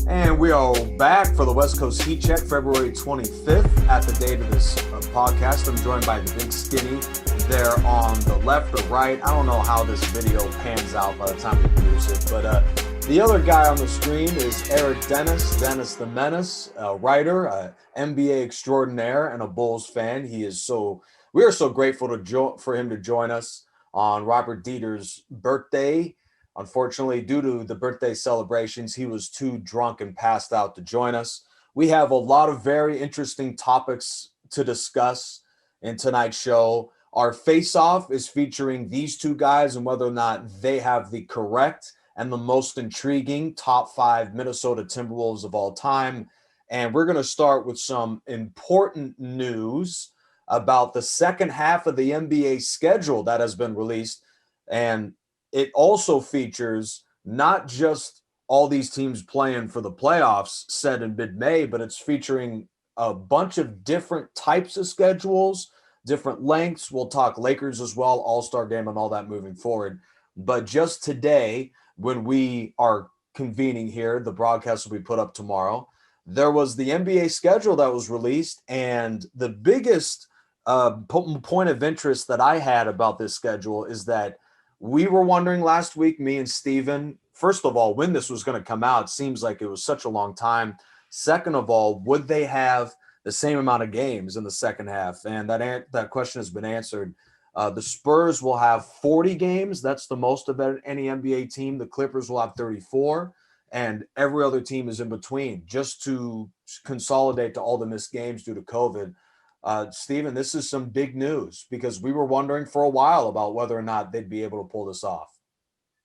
And we are back for the West Coast Heat Check, February 25th. At the date of this podcast, I'm joined by the big skinny there on the left or right. I don't know how this video pans out by the time we produce it, but the other guy on the screen is Eric Dennis the Menace, a writer, NBA extraordinaire, and a Bulls fan. We are so grateful for him to join us on Robert Dieter's birthday. Unfortunately, due to the birthday celebrations, he was too drunk and passed out to join us. We have a lot of very interesting topics to discuss in tonight's show. Our face-off is featuring these two guys and whether or not they have the correct and the most intriguing top 5 Minnesota Timberwolves of all time. And we're going to start with some important news about the second half of the NBA schedule that has been released. And it also features not just all these teams playing for the playoffs set in mid-May, but it's featuring a bunch of different types of schedules, different lengths. We'll talk Lakers as well, All-Star game and all that moving forward. But just today, when we are convening here, the broadcast will be put up tomorrow, there was the NBA schedule that was released, and the biggest point of interest that I had about this schedule is that we were wondering last week, me and Steven, first of all, when this was going to come out. It seems like it was such a long time. Second of all, would they have the same amount of games in the second half? And that question has been answered. The Spurs will have 40 games. That's the most of any NBA team. The Clippers will have 34, and every other team is in between, just to consolidate to all the missed games due to COVID. Steven, this is some big news because we were wondering for a while about whether or not they'd be able to pull this off.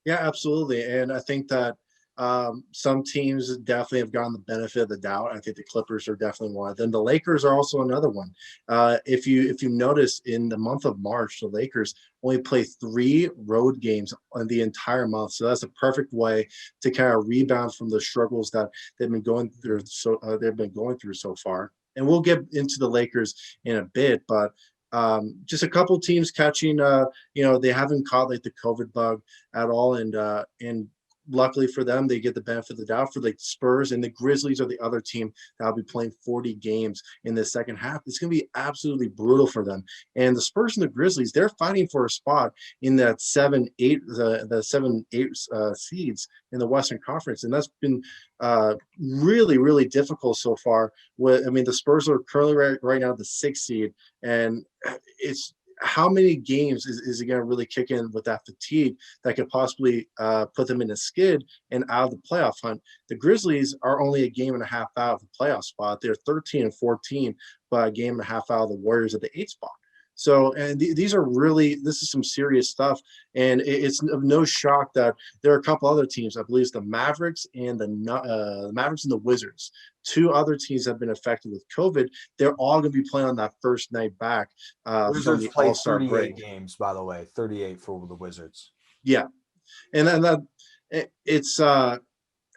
Yeah, absolutely. And I think that some teams definitely have gotten the benefit of the doubt. I think the Clippers are definitely one of them. The Lakers are also another one. If you notice, in the month of March, the Lakers only play 3 road games on the entire month. So that's a perfect way to kind of rebound from the struggles that they've been going through. So far. And we'll get into the Lakers in a bit, but just a couple teams catching, they haven't caught like the COVID bug at all, and luckily for them, they get the benefit of the doubt. For like Spurs and the Grizzlies are the other team that'll be playing 40 games in the second half. It's going to be absolutely brutal for them. And the Spurs and the Grizzlies, they're fighting for a spot in that 7-8, the 7-8 seeds in the Western Conference, and that's been really, really difficult so far. The Spurs are currently right now the 6th seed, and it's how many games is it going to really kick in with that fatigue that could possibly put them in a skid and out of the playoff hunt? The Grizzlies are only a game and a half out of the playoff spot. They're 13-14, but a game and a half out of the Warriors at the 8th spot. So, and this is some serious stuff. And it's no shock that there are a couple other teams. I believe it's the Mavericks and the Mavericks and the Wizards. 2 other teams have been affected with COVID. They're all going to be playing on that first night back from Wizards the played All-Star 38 break. games, by the way, 38 for the Wizards. Yeah. And then it's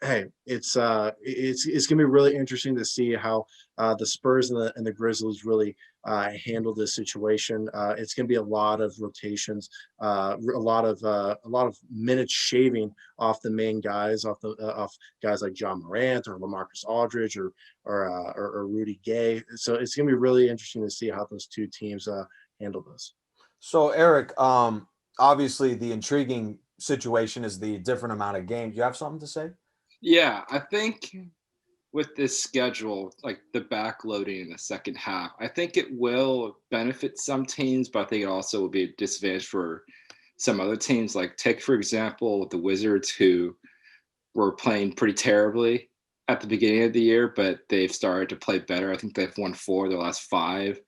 it's gonna be really interesting to see how the Spurs and the Grizzlies really handle this situation. It's gonna be a lot of rotations, a lot of minutes shaving off the main guys, off guys like John Morant or LaMarcus Aldridge or Rudy Gay. So it's gonna be really interesting to see how those 2 teams handle this. So, Eric, obviously the intriguing situation is the different amount of games. You have something to say? Yeah, I think with this schedule, like the backloading in the second half, I think it will benefit some teams, but I think it also will be a disadvantage for some other teams. Like, take, for example, the Wizards, who were playing pretty terribly at the beginning of the year, but they've started to play better. I think they've won 4 of their last 5.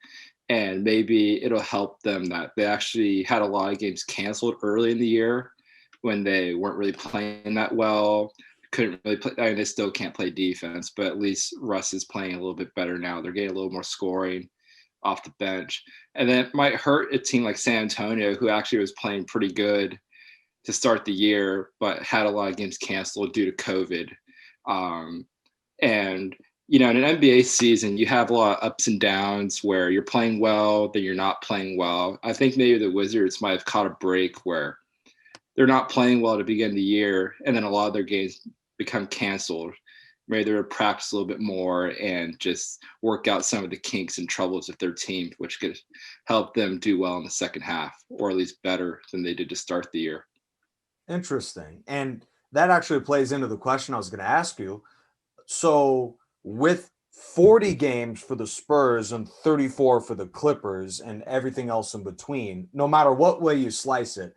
And maybe it'll help them that they actually had a lot of games canceled early in the year when they weren't really playing that well. Couldn't really play. I mean, they still can't play defense, but at least Russ is playing a little bit better now. They're getting a little more scoring off the bench. And then it might hurt a team like San Antonio, who actually was playing pretty good to start the year, but had a lot of games canceled due to COVID. And, in an NBA season, you have a lot of ups and downs where you're playing well, then you're not playing well. I think maybe the Wizards might have caught a break where they're not playing well to begin the year, and then a lot of their games become canceled maybe they're practice a little bit more and just work out some of the kinks and troubles with their team, which could help them do well in the second half, or at least better than they did to start the year. Interesting. And that actually plays into the question I was going to ask you. So, with 40 games for the Spurs and 34 for the Clippers and everything else in between, no matter what way you slice it,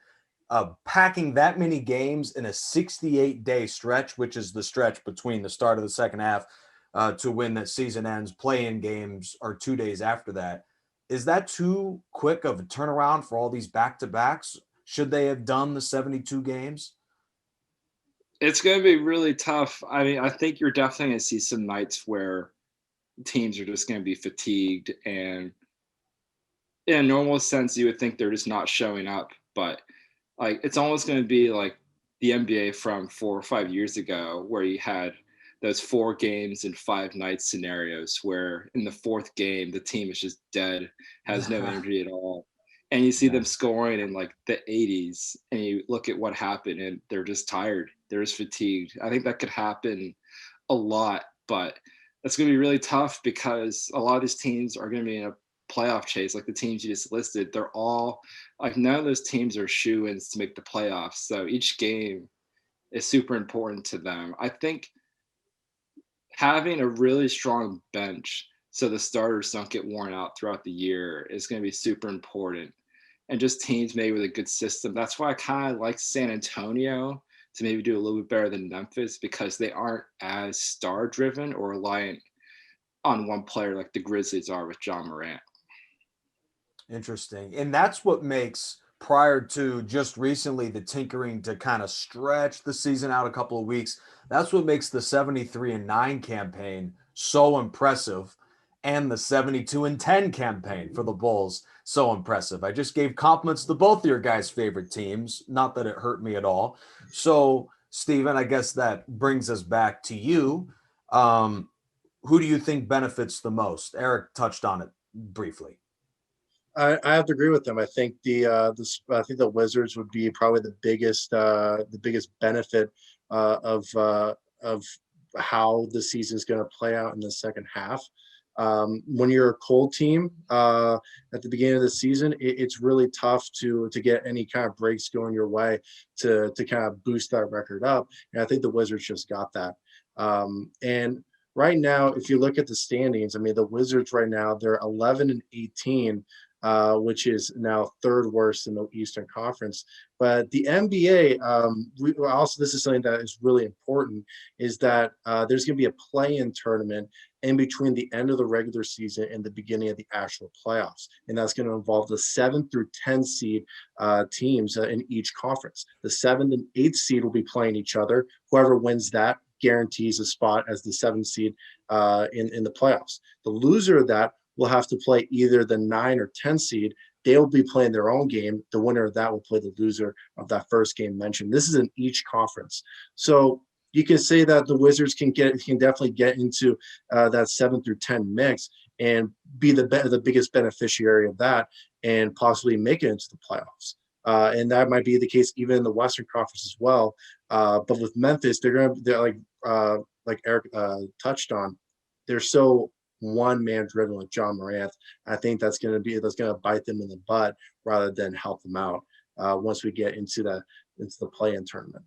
packing that many games in a 68-day stretch, which is the stretch between the start of the second half to when the season ends, play-in games are 2 days after that. Is that too quick of a turnaround for all these back-to-backs? Should they have done the 72 games? It's going to be really tough. I mean, I think you're definitely going to see some nights where teams are just going to be fatigued, and in a normal sense, you would think they're just not showing up. But like, it's almost going to be like the NBA from 4 or 5 years ago, where you had those 4 games in 5 nights scenarios, where in the fourth game the team is just dead, has no energy at all, and you see Yeah. them scoring in like the 80s, and you look at what happened, and they're just tired, they're just fatigued. I think that could happen a lot, but it's going to be really tough because a lot of these teams are going to be in a playoff chase, like the teams you just listed. They're all like, none of those teams are shoo-ins to make the playoffs. So each game is super important to them. I think having a really strong bench so the starters don't get worn out throughout the year is going to be super important. And just teams maybe with a good system. That's why I kind of like San Antonio to maybe do a little bit better than Memphis, because they aren't as star driven or reliant on one player like the Grizzlies are with John Morant. Interesting. And that's what makes, prior to just recently the tinkering to kind of stretch the season out a couple of weeks, that's what makes the 73-9 campaign so impressive, and the 72-10 campaign for the Bulls so impressive. I just gave compliments to both of your guys' favorite teams, not that it hurt me at all. So, Steven, I guess that brings us back to you. Um, who do you think benefits the most? Eric touched on it briefly. I have to agree with them. I think I think the Wizards would be probably the biggest benefit of how the season is going to play out in the second half. When you're a cold team at the beginning of the season, it's really tough to get any kind of breaks going your way to kind of boost that record up. And I think the Wizards just got that. And right now, if you look at the standings, I mean, the Wizards right now, they're 11-18, which is now third worst in the Eastern Conference. But the NBA, this is something that is really important, is that there's going to be a play-in tournament in between the end of the regular season and the beginning of the actual playoffs. And that's going to involve the 7 through 10 seed teams in each conference. The 7th and 8th seed will be playing each other. Whoever wins that guarantees a spot as the 7th seed in the playoffs. The loser of that will have to play either the 9 or 10 seed. They'll be playing their own game. The winner of that will play the loser of that first game mentioned. This is in each conference. So you can say that the Wizards can definitely get into that 7 through 10 mix and be the biggest beneficiary of that, and possibly make it into the playoffs. And that might be the case even in the Western Conference as well. But with Memphis, they're like Eric touched on, they're so one-man driven with John Morant. I think that's going to bite them in the butt rather than help them out once we get into the play-in tournament.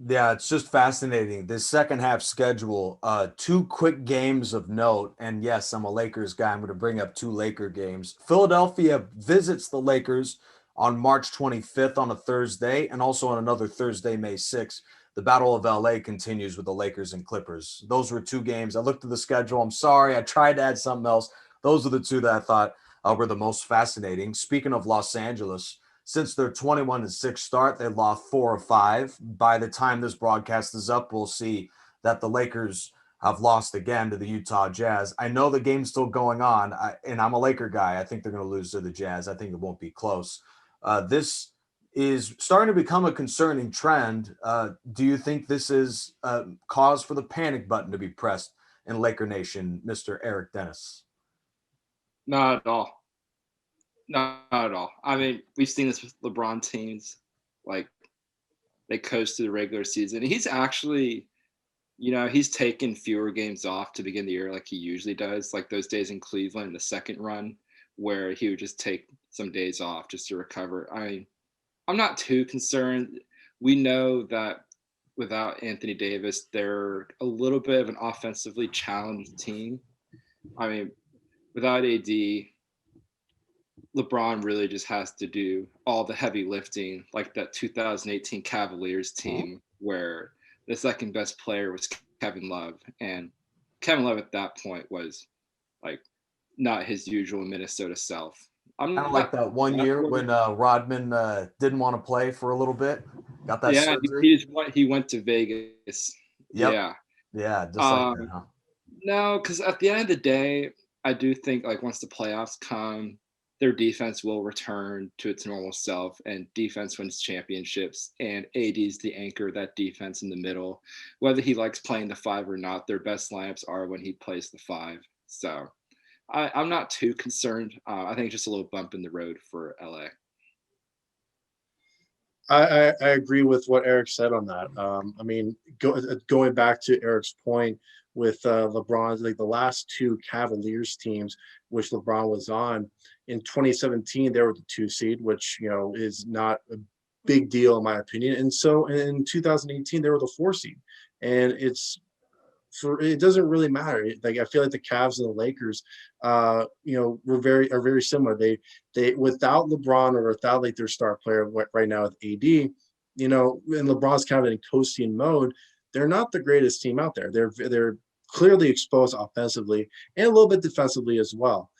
Yeah, it's just fascinating. This second half schedule, 2 quick games of note. And yes, I'm a Lakers guy. I'm going to bring up 2 Laker games. Philadelphia visits the Lakers on March 25th on a Thursday, and also on another Thursday, May 6th. The Battle of LA continues with the Lakers and Clippers. Those were 2 games. I looked at the schedule. I'm sorry. I tried to add something else. Those are the 2 that I thought were the most fascinating. Speaking of Los Angeles, since their 21-6 start, they lost 4 of 5. By the time this broadcast is up, we'll see that the Lakers have lost again to the Utah Jazz. I know the game's still going on, and I'm a Laker guy. I think they're going to lose to the Jazz. I think it won't be close. This is starting to become a concerning trend. Do you think this is cause for the panic button to be pressed in Laker Nation, Mr. Eric Dennis? Not at all. Not at all. I mean, we've seen this with LeBron teams. Like, they coast to the regular season. He's actually He's taken fewer games off to begin the year like he usually does, like those days in Cleveland, the second run, where he would just take some days off just to recover. I'm not too concerned. We know that without Anthony Davis, they're a little bit of an offensively challenged team. I mean, without AD, LeBron really just has to do all the heavy lifting, like that 2018 Cavaliers team, where the second best player was Kevin Love. And Kevin Love at that point was like not his usual Minnesota self. Kind I'm of like not that one that year worried. when Rodman didn't want to play for a little bit, got that Yeah, surgery. he went to Vegas. Yep. Yeah. Yeah, just like that, Um, huh? no, because at the end of the day, I do think like once the playoffs come, their defense will return to its normal self, and defense wins championships. And AD's the anchor of that defense in the middle. Whether he likes playing the five or not, their best lineups are when he plays the five. So I'm not too concerned. I think just a little bump in the road for LA. I agree with what Eric said on that. I mean, going back to Eric's point with LeBron's, like the last two Cavaliers teams, which LeBron was on in 2017, they were the 2 seed, which is not a big deal in my opinion. And so in 2018, they were the 4 seed, and it doesn't really matter. Like I feel like the Cavs and the Lakers, are very similar. They without LeBron or without like their star player right now with AD, and LeBron's kind of in coasting mode. They're not the greatest team out there. They're clearly exposed offensively and a little bit defensively as well.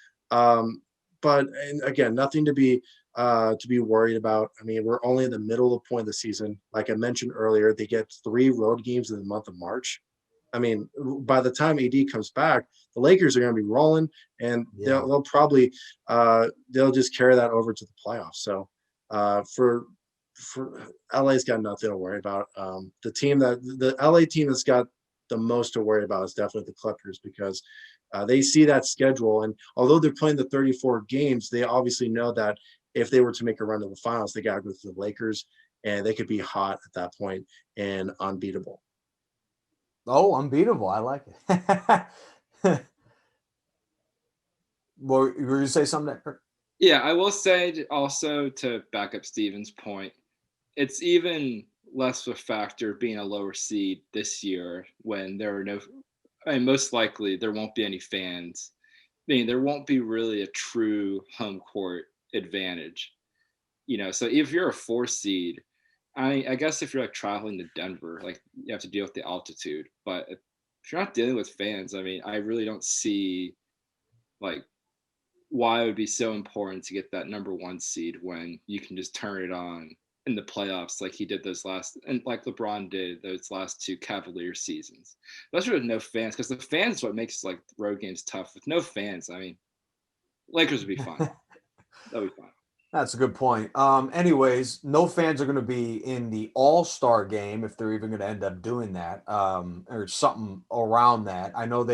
But and again, nothing to be worried about. I mean, we're only in the middle of the point of the season. Like I mentioned earlier, they get 3 road games in the month of March. I mean, by the time AD comes back, the Lakers are going to be rolling, and Yeah. they'll probably they'll just carry that over to the playoffs. So for LA's got nothing to worry about. The LA team that's got the most to worry about is definitely the Clippers because they see that schedule, and although they're playing the 34 games, they obviously know that if they were to make a run to the finals, they got to go to the Lakers, and they could be hot at that point and unbeatable. Oh, unbeatable. I like it. Were you say something? Yeah, I will say also to back up Steven's point, it's even less of a factor being a lower seed this year when there are no, I mean, most likely there won't be any fans. I mean, there won't be really a true home court advantage. So if you're a 4 seed, I guess if you're like traveling to Denver, like you have to deal with the altitude. But if you're not dealing with fans, I mean, I really don't see like why it would be so important to get that number 1 seed when you can just turn it on in the playoffs like he did those last and like LeBron did those last 2 Cavalier seasons. That's with no fans because the fans is what makes like road games tough. With no fans, I mean, Lakers would be fine. That'll be fine. That's a good point. Anyways, no fans are going to be in the All-Star game if they're even going to end up doing that, or something around that. I know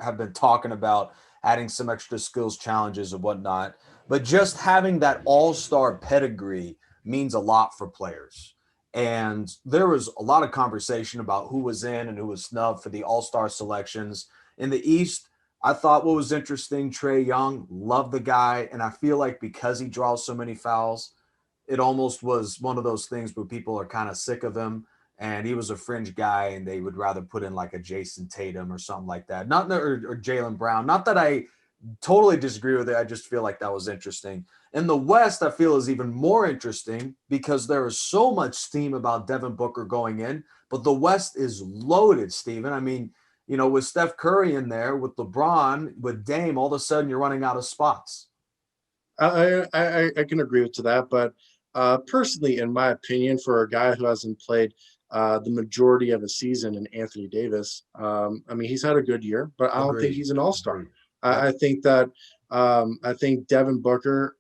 have been talking about adding some extra skills challenges and whatnot, but just having that All-Star pedigree means a lot for players. And there was a lot of conversation about who was in and who was snubbed for the All-Star selections. In the East, I thought what was interesting, Trae Young, love the guy. And I feel like because he draws so many fouls, it almost was one of those things where people are kind of sick of him. And he was a fringe guy, and they would rather put in like a Jason Tatum or something like that. Not or Jalen Brown. Not that I totally disagree with it. I just feel like that was interesting. In the West, I feel is even more interesting because there is so much steam about Devin Booker going in, but the West is loaded, Steven. I mean, with Steph Curry in there, with LeBron, with Dame, all of a sudden you're running out of spots. I can agree to that, but personally, in my opinion, for a guy who hasn't played the majority of a season in Anthony Davis, I mean, he's had a good year, but I don't think Agreed. he's an all-star. Agreed. Yep. I think that I think Devin Booker,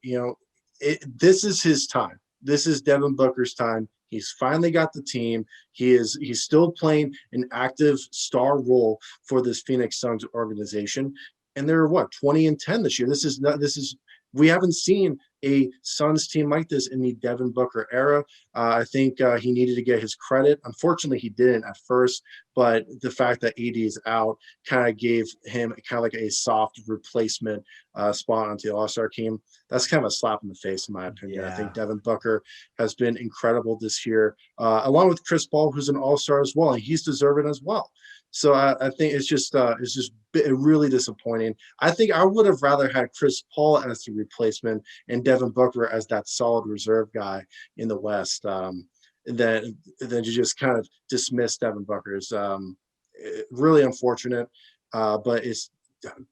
this is his time. This is Devin Booker's time. He's finally got the team. He's still playing an active star role for this Phoenix Suns organization. And they're what 20-10 this year. This is we haven't seen a Suns team like this in the Devin Booker era. I think he needed to get his credit. Unfortunately, he didn't at first, but the fact that AD is out kind of gave him kind of like a soft replacement spot onto the All-Star team. That's kind of a slap in the face, in my opinion. I think Yeah. Devin Booker has been incredible this year, along with Chris Paul, who's an All-Star as well, and he's deserving as well. So I think it's just really disappointing. I think I would have rather had Chris Paul as the replacement and Devin Booker as that solid reserve guy in the West. Than to just kind of dismiss Devin Booker's really unfortunate, but it's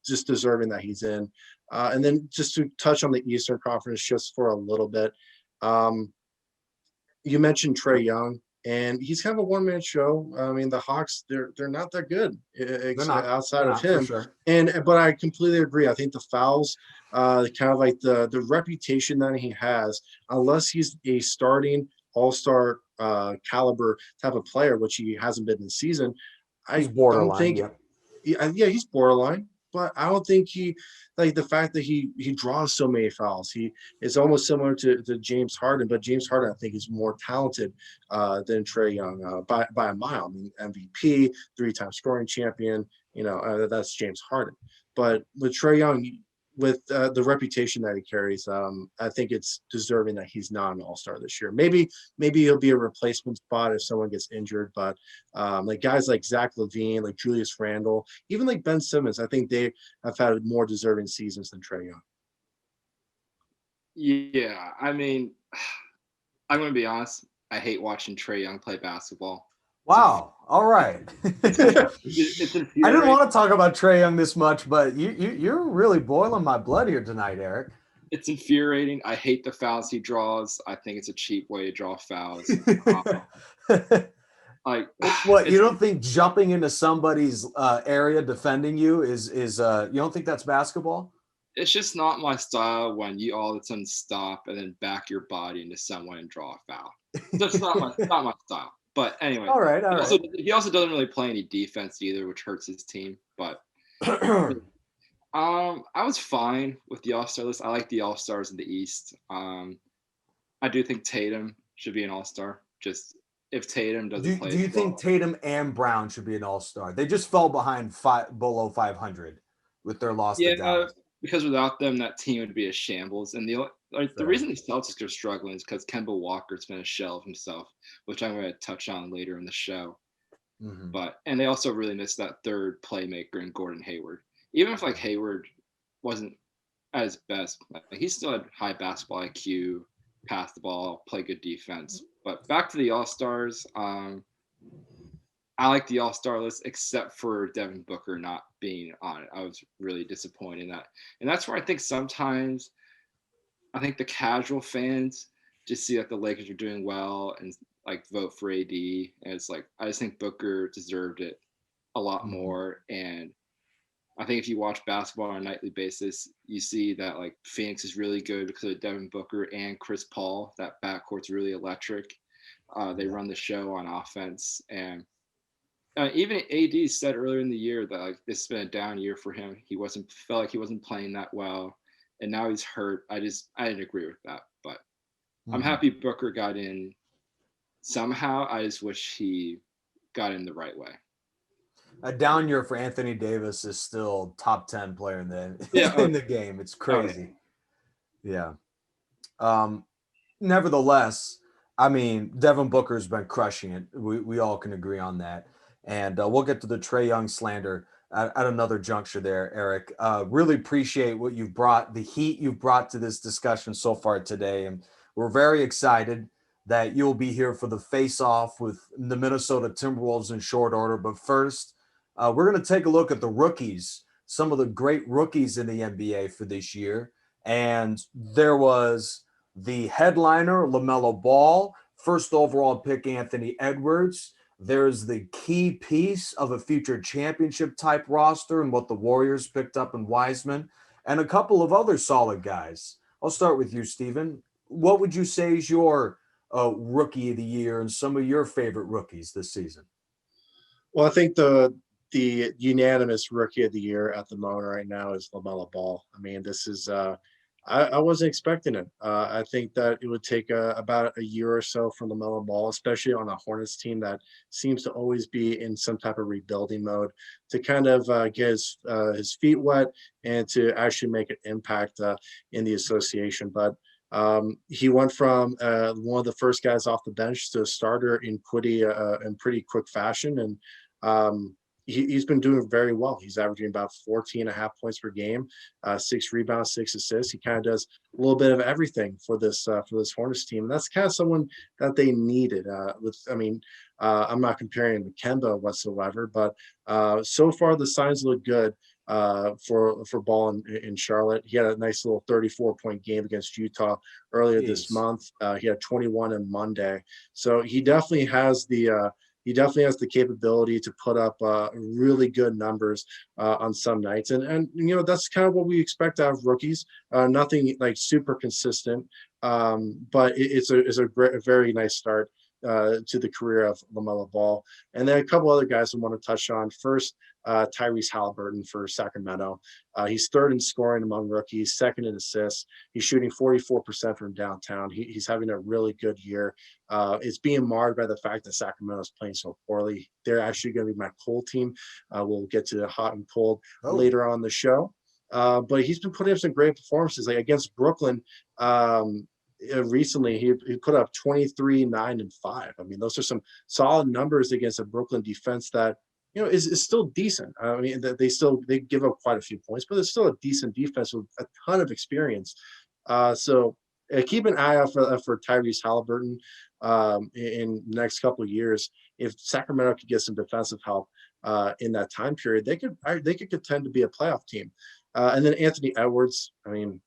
just deserving that he's in. And then just to touch on the Eastern Conference just for a little bit, you mentioned Trae Young, and he's kind of a one-man show. I mean, the Hawks, they're not that good outside They're of not, for him. sure. But I completely agree. I think the fouls, kind of like the reputation that he has, unless he's a starting all-star caliber type of player, which he hasn't been this season, He's I don't borderline. think. Yeah. Yeah, he's borderline, but I don't think like the fact that he draws so many fouls. He is almost similar to James Harden, but James Harden I think is more talented than Trae Young by a mile. I mean, MVP, 3-time scoring champion. That's James Harden. But with Trae Young, with the reputation that he carries, I think it's deserving that he's not an All-Star this year. Maybe he'll be a replacement spot if someone gets injured, but like guys like Zach LaVine, like Julius Randle, even like Ben Simmons, I think they have had more deserving seasons than Trae Young. Yeah, I mean, I'm gonna be honest. I hate watching Trae Young play basketball. Wow. All right. It's I didn't want to talk about Trae Young this much, but you're really boiling my blood here tonight, Eric. It's infuriating. I hate the fouls he draws. I think it's a cheap way to draw fouls. Like, What, you don't think jumping into somebody's area defending you is you don't think that's basketball? it's just not my style when you all of a sudden stop and then back your body into someone and draw a foul. That's not my style. But anyway, All right. he also doesn't really play any defense either, which hurts his team. But I was fine with the All-Star list. I like the All-Stars in the East. I do think Tatum should be an All-Star. Just if Tatum doesn't play. Do you think Tatum and Brown should be an All-Star? They just fell behind below 500 with their loss to Dallas. Because without them, that team would be a shambles. And the reason the Celtics are struggling is because Kemba Walker's been a shell of himself, which I'm going to touch on later in the show. Mm-hmm. And they also really missed that third playmaker in Gordon Hayward. Even if like Hayward wasn't at his best, he still had high basketball IQ, pass the ball, play good defense. But back to the All-Stars, I like the All-Star list except for Devin Booker not being on it. I was really disappointed in that. And that's where I think sometimes the casual fans just see that the Lakers are doing well and like vote for AD. And it's like, I just think Booker deserved it a lot more. And I think if you watch basketball on a nightly basis, you see that like Phoenix is really good because of Devin Booker and Chris Paul. That backcourt's really electric. They run the show on offense. And even AD said earlier in the year that like this has been a down year for him. Felt like he wasn't playing that well, and now he's hurt. I didn't agree with that, but I'm happy Booker got in somehow. I just wish he got in the right way. A down year for Anthony Davis is still top 10 player in the game. It's crazy. Yeah. Nevertheless, I mean, Devin Booker's been crushing it. We all can agree on that. And we'll get to the Trae Young slander at another juncture there, Eric. Really appreciate what you've brought, the heat you've brought to this discussion so far today. And we're very excited that you'll be here for the face-off with the Minnesota Timberwolves in short order. But first, we're going to take a look at the rookies, some of the great rookies in the NBA for this year. And there was the headliner, LaMelo Ball, first overall pick, Anthony Edwards. There's the key piece of a future championship type roster and what the Warriors picked up in Wiseman, and a couple of other solid guys. I'll start with you, Stephen. What would you say is your rookie of the year and some of your favorite rookies this season? Well, I think the unanimous rookie of the year at the moment right now is LaMelo Ball. I mean, this is I wasn't expecting it. I think that it would take about a year or so from LaMelo Ball, especially on a Hornets team that seems to always be in some type of rebuilding mode, to kind of get his feet wet and to actually make an impact in the association. But he went from one of the first guys off the bench to a starter in pretty quick fashion, and he's been doing very well. He's averaging about 14 and a half points per game, 6 rebounds, 6 assists. He kind of does a little bit of everything for this Hornets team. And that's kind of someone that they needed. I'm not comparing him to Kemba whatsoever, but so far the signs look good for Ball in Charlotte. He had a nice little 34-point game against Utah earlier this Jeez. month. He had 21 on Monday, so he definitely has the capability to put up really good numbers on some nights, and that's kind of what we expect out of rookies. Nothing like super consistent, but a very nice start to the career of LaMelo Ball. And then a couple other guys I want to touch on. First, Tyrese Halliburton for Sacramento. He's third in scoring among rookies, second in assists. He's shooting 44% from downtown. He's having a really good year. It's being marred by the fact that Sacramento is playing so poorly. They're actually going to be my cold team. We'll get to the hot and cold Oh, later on the show. But he's been putting up some great performances. Like against Brooklyn, recently he put up 23, 9, and 5. I mean, those are some solid numbers against a Brooklyn defense that is still decent. I mean, that they give up quite a few points, but it's still a decent defense with a ton of experience. So keep an eye out for Tyrese Halliburton in the next couple of years. If Sacramento could get some defensive help in that time period, they could contend to be a playoff team. And then Anthony Edwards. I mean,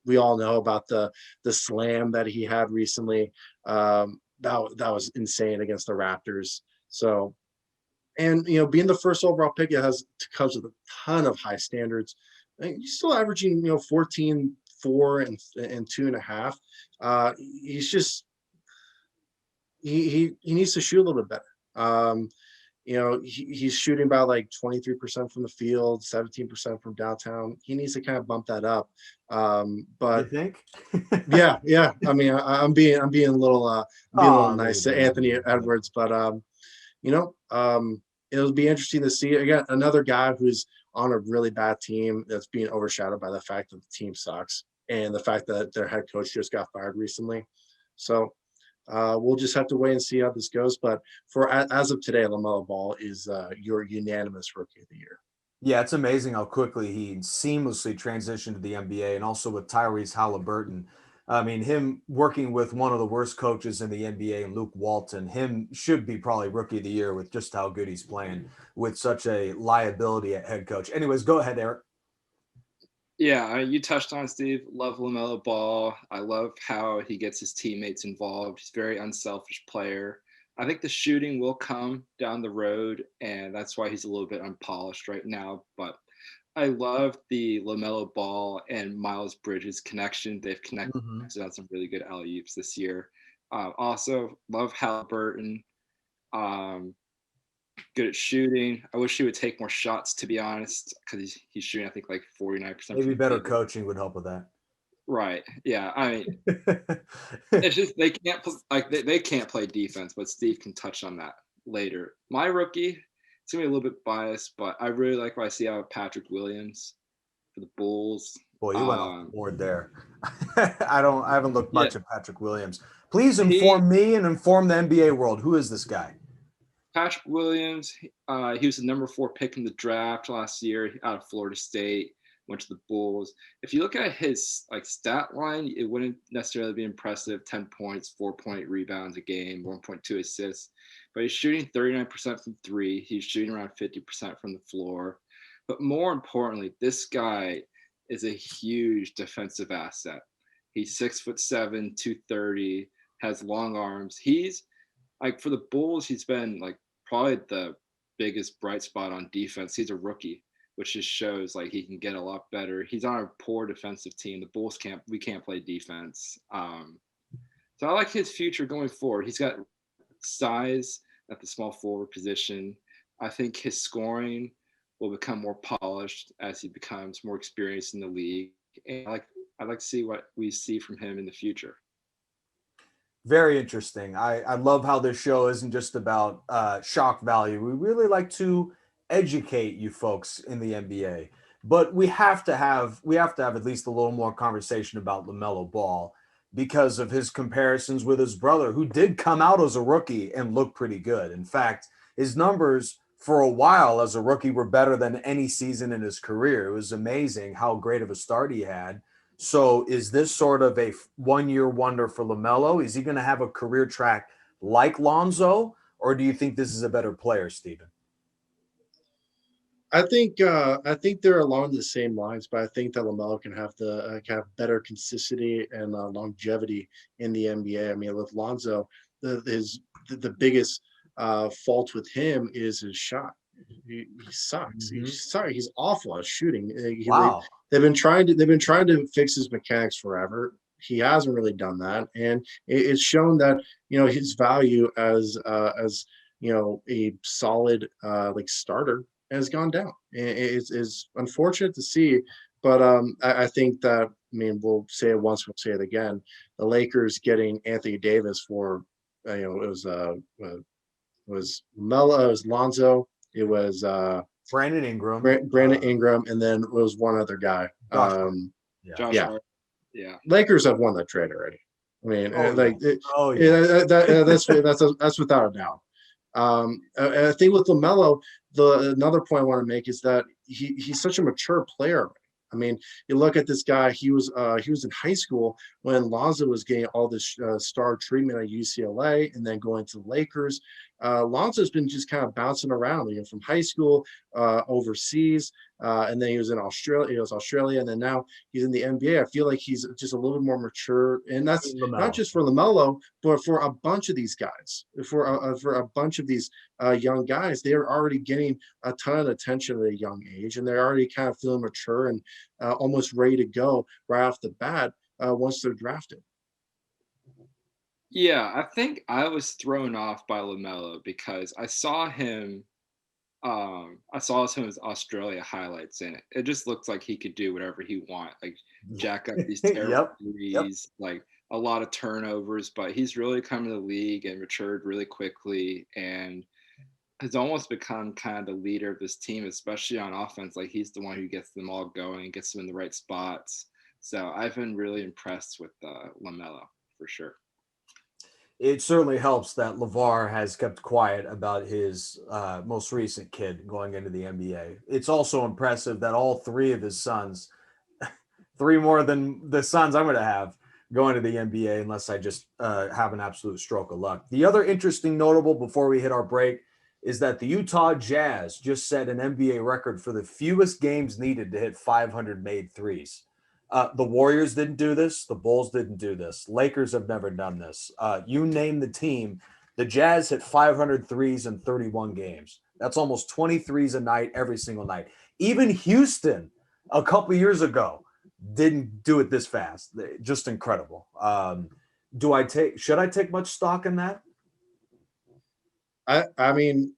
we all know about the slam that he had recently. That was insane against the Raptors. So, and being the first overall pick, it comes with a ton of high standards. And he's still averaging 14, 4, and 2.5. He's just he needs to shoot a little bit better. He's shooting about like 23% from the field, 17% from downtown. He needs to kind of bump that up. you But think? yeah. I mean, I'm being a little Oh, nice to Anthony maybe. Edwards, but you know, it'll be interesting to see again another guy who's on a really bad team that's being overshadowed by the fact that the team sucks and the fact that their head coach just got fired recently. So we'll just have to wait and see how this goes. But as of today, LaMelo Ball is your unanimous rookie of the year. Yeah, it's amazing how quickly he seamlessly transitioned to the NBA, and also with Tyrese Halliburton. I mean, him working with one of the worst coaches in the NBA, Luke Walton, him should be probably rookie of the year with just how good he's playing with such a liability at head coach. Anyways, go ahead, Eric. Yeah, you touched on Steve. Love LaMelo Ball. I love how he gets his teammates involved. He's a very unselfish player. I think the shooting will come down the road, and that's why he's a little bit unpolished right now. But I love the LaMelo Ball and Miles Bridges connection. They've connected Mm-hmm. on some really good alley-oops this year. Also, love Halliburton. Um, Good at shooting. I wish he would take more shots, to be honest, because he's shooting, I think, like 49% Maybe from the better field. coaching would help with that. Right. Yeah. I mean, it's just they can't they can't play defense, but Steve can touch on that later. My rookie, it's gonna be a little bit biased, but I really like what I see out of Patrick Williams for the Bulls. Boy, you went off the Um, board there. I haven't looked yeah, much at Patrick Williams. Please he inform me and inform the NBA world. Who is this guy? Patrick Williams, he was the number 4 pick in the draft last year out of Florida State, went to the Bulls. If you look at his stat line, it wouldn't necessarily be impressive. 10 points, 4.8 rebounds a game, 1.2 assists. But he's shooting 39% from 3. He's shooting around 50% from the floor. But more importantly, this guy is a huge defensive asset. He's 6'7", 230, has long arms. He's for the Bulls, he's been probably the biggest bright spot on defense. He's a rookie, which just shows he can get a lot better. He's on a poor defensive team. The Bulls can't play defense. So I like his future going forward. He's got size at the small forward position. I think his scoring will become more polished as he becomes more experienced in the league. And I'd like to see what we see from him in the future. Very interesting. I love how this show isn't just about shock value. We really like to educate you folks in the NBA, but we have to have at least a little more conversation about LaMelo Ball because of his comparisons with his brother, who did come out as a rookie and look pretty good. In fact, his numbers for a while as a rookie were better than any season in his career. It was amazing how great of a start he had. So is this sort of a 1 year wonder for LaMelo? Is he going to have a career track like Lonzo, or do you think this is a better player, Steven? I think they're along the same lines, but I think that Lamelo can have better consistency and longevity in the NBA. I mean, with Lonzo, the biggest fault with him is his shot. He sucks. Mm-hmm. He's awful at shooting. Wow. They've been trying to fix his mechanics forever. He hasn't really done that, and it's shown that his value as a solid like starter has gone down. It's unfortunate to see, but I think that, I mean, we'll say it once, we'll say it again. The Lakers getting Anthony Davis for it was Melo, it was Lonzo, it was Brandon Ingram. Brandon Ingram, and then it was one other guy. Josh yeah. Josh Yeah. Hart. Yeah. Lakers have won that trade already. I mean, that's without a doubt. I think with LaMelo, another point I want to make is that he's such a mature player. I mean, you look at this guy. He was in high school when Lonzo was getting all this star treatment at UCLA, and then going to the Lakers. Lonzo's been just kind of bouncing around, from high school, overseas, and then he was in Australia. He was Australia, and then now he's in the NBA. I feel like he's just a little bit more mature, and that's not just for LaMelo, but for a bunch of these guys. For a bunch of these young guys, they are already getting a ton of attention at a young age, and they're already kind of feeling mature and almost ready to go right off the bat once they're drafted. Yeah, I think I was thrown off by LaMelo because I saw him. I saw some of his Australia highlights, and it just looks like he could do whatever he want, like jack up these terrible threes, like a lot of turnovers. But he's really come to the league and matured really quickly, and has almost become kind of the leader of this team, especially on offense. Like, he's the one who gets them all going, gets them in the right spots. So I've been really impressed with LaMelo for sure. It certainly helps that LeVar has kept quiet about his most recent kid going into the NBA. It's also impressive that all three of his sons, three more than the sons I'm going to have, going to the NBA, unless I just have an absolute stroke of luck. The other interesting notable before we hit our break is that the Utah Jazz just set an NBA record for the fewest games needed to hit 500 made threes. The Warriors didn't do this. The Bulls didn't do this. Lakers have never done this. You name the team. The Jazz hit 500 threes in 31 games. That's almost 20 threes a night every single night. Even Houston a couple years ago didn't do it this fast. Just incredible. Should I take much stock in that? I mean,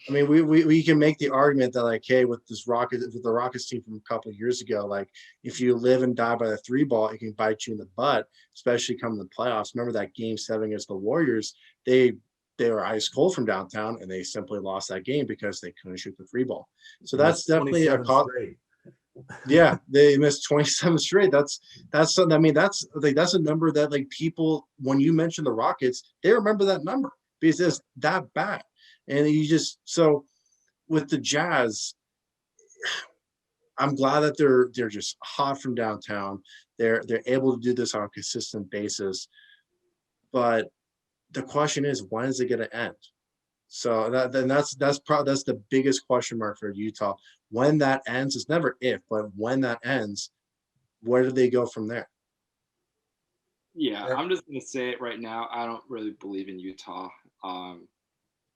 we can make the argument that, like, hey, with the Rockets team from a couple of years ago, like, if you live and die by the three ball, it can bite you in the butt, especially coming to the playoffs. Remember that Game 7 against the Warriors? They were ice cold from downtown, and they simply lost that game because they couldn't shoot the three ball. So that's definitely a call. Yeah, they missed 27 straight. That's something. I mean, that's a number that, like, people, when you mention the Rockets, they remember that number because it's that bad. And so with the Jazz, I'm glad that they're just hot from downtown. They're able to do this on a consistent basis. But the question is, when is it going to end? So that's the biggest question mark for Utah. When that ends, it's never if, but when that ends, where do they go from there? Yeah, I'm just going to say it right now. I don't really believe in Utah.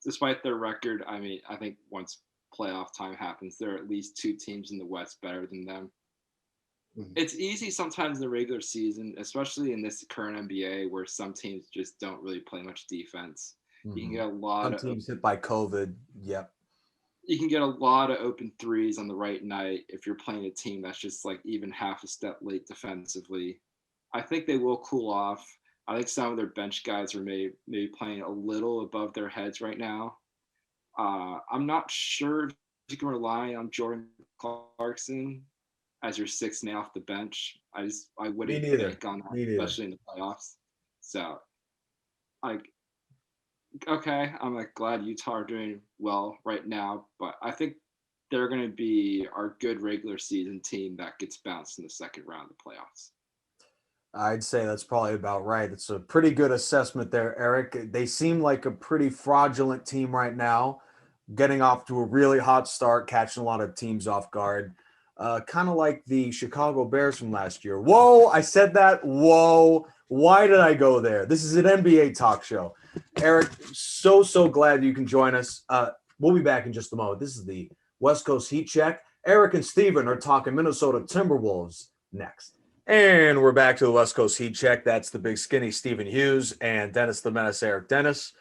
Despite their record, I mean, I think once playoff time happens, there are at least two teams in the West better than them. Mm-hmm. It's easy sometimes in the regular season, especially in this current NBA, where some teams just don't really play much defense. Mm-hmm. You can get a lot of teams hit by COVID. Yep. you can get a lot of open threes on the right night if you're playing a team that's just like even half a step late defensively. I think they will cool off. I think some of their bench guys are maybe playing a little above their heads right now. I'm not sure if you can rely on Jordan Clarkson as your sixth man off the bench. I Me wouldn't neither. bank on that, Me neither. especially in the playoffs. So like okay, I'm like glad Utah are doing well right now, but I think they're going to be our good regular season team that gets bounced in the second round of the playoffs. I'd say that's probably about right. It's a pretty good assessment there, Eric. They seem like a pretty fraudulent team right now, getting off to a really hot start, catching a lot of teams off guard. Kind of like the Chicago Bears from last year. Whoa, I said that. Whoa, why did I go there? This is an NBA talk show. Eric, so glad you can join us. We'll be back in just a moment. This is the West Coast Heat Check. Eric and Steven are talking Minnesota Timberwolves next. And we're back to the West Coast Heat Check. That's the big skinny Stephen Hughes and Dennis the Menace, Eric Dennis.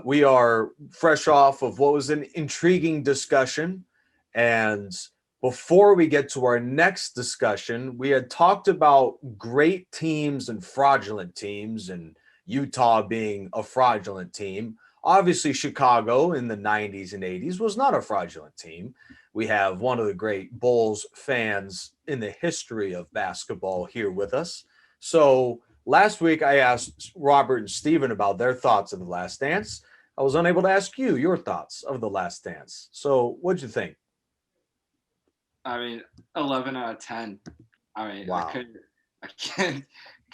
We are fresh off of what was an intriguing discussion. And before we get to our next discussion, we had talked about great teams and fraudulent teams, and Utah being a fraudulent team. Obviously, Chicago in the 90s and 80s was not a fraudulent team. We have one of the great Bulls fans in the history of basketball here with us. So last week I asked Robert and Steven about their thoughts of The Last Dance. I was unable to ask you your thoughts of The Last Dance. So what'd you think? I mean, 11 out of 10. I mean, Wow. couldn't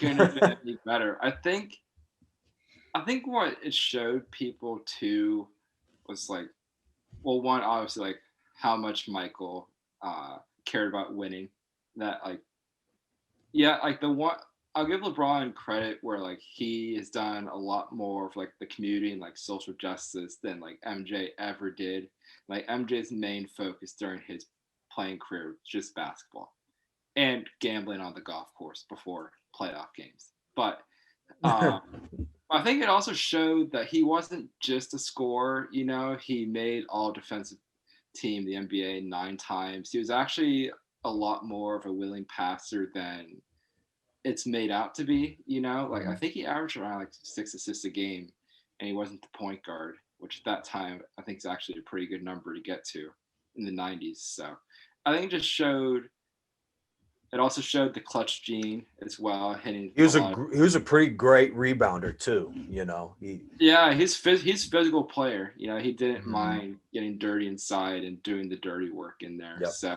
have been any better. I think what it showed people too was like, well, one obviously like how much Michael cared about winning. That like, yeah, like the one I'll give LeBron credit where like he has done a lot more for like the community and like social justice than like MJ ever did. Like MJ's main focus during his playing career was just basketball and gambling on the golf course before playoff games. But I think it also showed that he wasn't just a scorer. You know, he made all defensive team, the NBA, 9 times. He was actually a lot more of a willing passer than it's made out to be. You know, like I think he averaged around like 6 assists a game, and he wasn't the point guard, which at that time I think is actually a pretty good number to get to in the 90s. So I think it just showed. It also showed the clutch gene as well, hitting He a was lot. he was a pretty great rebounder too. You know, Yeah, he's physical player. You know, he didn't mind getting dirty inside and doing the dirty work in there. Yep. So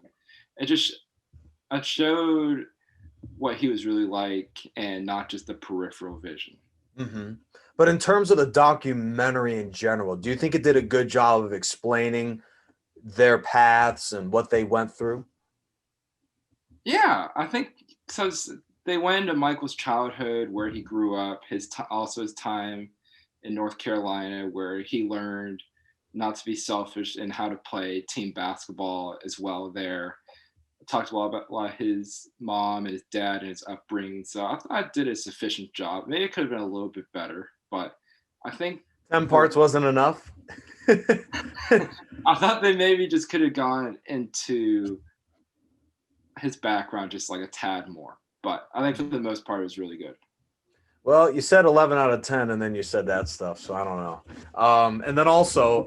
it showed what he was really like, and not just the peripheral vision. Mm-hmm. But in terms of the documentary in general, do you think it did a good job of explaining their paths and what they went through? Yeah, I think because they went into Michael's childhood where he grew up, also his time in North Carolina where he learned not to be selfish and how to play team basketball as well there. Talked a lot about his mom and his dad and his upbringing. So I thought I did a sufficient job. Maybe it could have been a little bit better, but I think 10 parts wasn't enough. I thought they maybe just could have gone into his background just like a tad more. But I think for the most part, it was really good. Well, you said 11 out of 10, and then you said that stuff, so I don't know. And then also,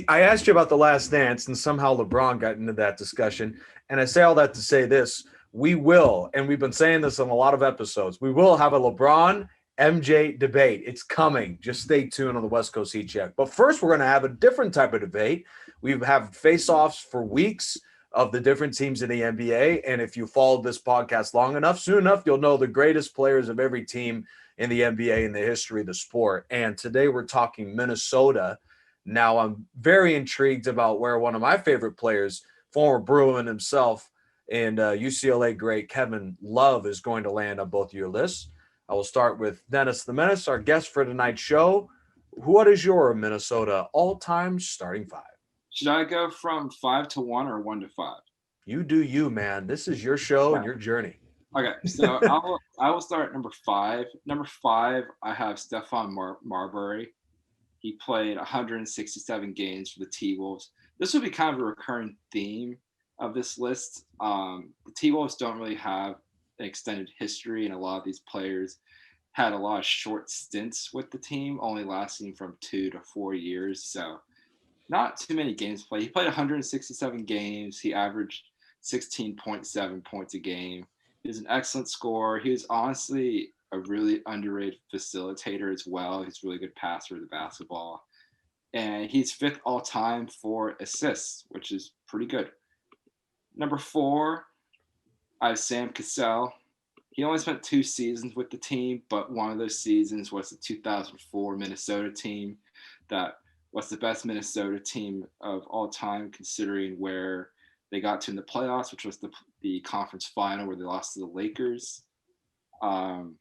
I asked you about The Last Dance, and somehow LeBron got into that discussion. And I say all that to say this. We will, and we've been saying this on a lot of episodes, we will have a LeBron MJ debate. It's coming. Just stay tuned on the West Coast Heat Check. But first, we're going to have a different type of debate. We have face-offs for weeks of the different teams in the NBA. And if you followed this podcast long enough, soon enough, you'll know the greatest players of every team in the NBA in the history of the sport. And today we're talking Minnesota. Now, I'm very intrigued about where one of my favorite players, former Bruin himself, and UCLA great Kevin Love is going to land on both of your lists. I will start with Dennis the Menace, our guest for tonight's show. What is your Minnesota all-time starting five? Should I go from 5 to 1 or 1 to 5? You do you, man. This is your show and your journey. Okay, so I will start at number 5. Number 5, I have Stephon Marbury. He played 167 games for the T-Wolves. This will be kind of a recurring theme of this list. The T-Wolves don't really have an extended history, and a lot of these players had a lot of short stints with the team, only lasting from 2 to 4 years. So not too many games played. He played 167 games. He averaged 16.7 points a game. He was an excellent scorer. He was honestly a really underrated facilitator as well. He's a really good passer of the basketball. And he's fifth all time for assists, which is pretty good. Number 4, I have Sam Cassell. He only spent 2 seasons with the team, but one of those seasons was the 2004 Minnesota team that was the best Minnesota team of all time, considering where they got to in the playoffs, which was the conference final where they lost to the Lakers. Um,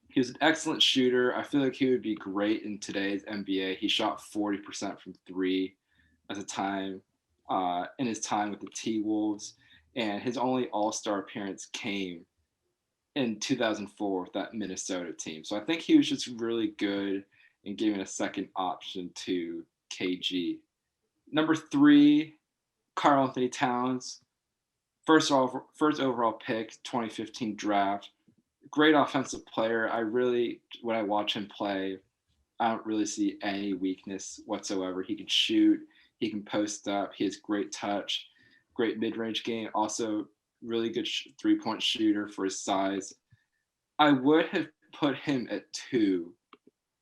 he was an excellent shooter. I feel like he would be great in today's NBA. He shot 40% from three at the time in his time with the T Wolves, and his only All Star appearance came in 2004 with that Minnesota team. So I think he was just really good in giving a second option to KG. Number 3, Karl Anthony Towns, first overall pick, 2015 draft. Great offensive player. When I watch him play, I don't really see any weakness whatsoever. He can shoot, he can post up, he has great touch, great mid-range game. Also, really good 3-point shooter for his size. I would have put him at 2,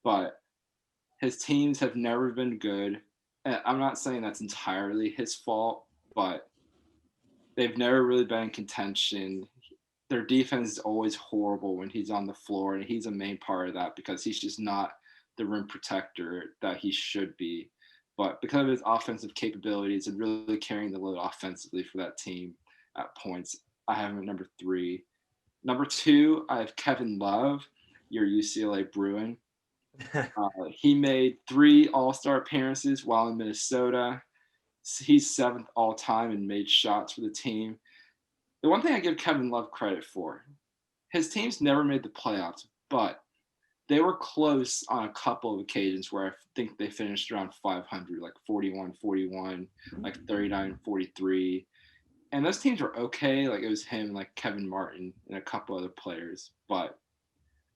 but his teams have never been good. And I'm not saying that's entirely his fault, but they've never really been in contention. Their defense is always horrible when he's on the floor, and he's a main part of that because he's just not the rim protector that he should be. But because of his offensive capabilities and really carrying the load offensively for that team at points, I have him at number 3. Number 2, I have Kevin Love, your UCLA Bruin. He made 3 All-Star appearances while in Minnesota. He's 7th all time and made shots for the team. The one thing I give Kevin Love credit for, his teams never made the playoffs, but they were close on a couple of occasions where I think they finished around 500, like 41-41, like 39-43. And those teams were okay. Like it was him, like Kevin Martin, and a couple other players. But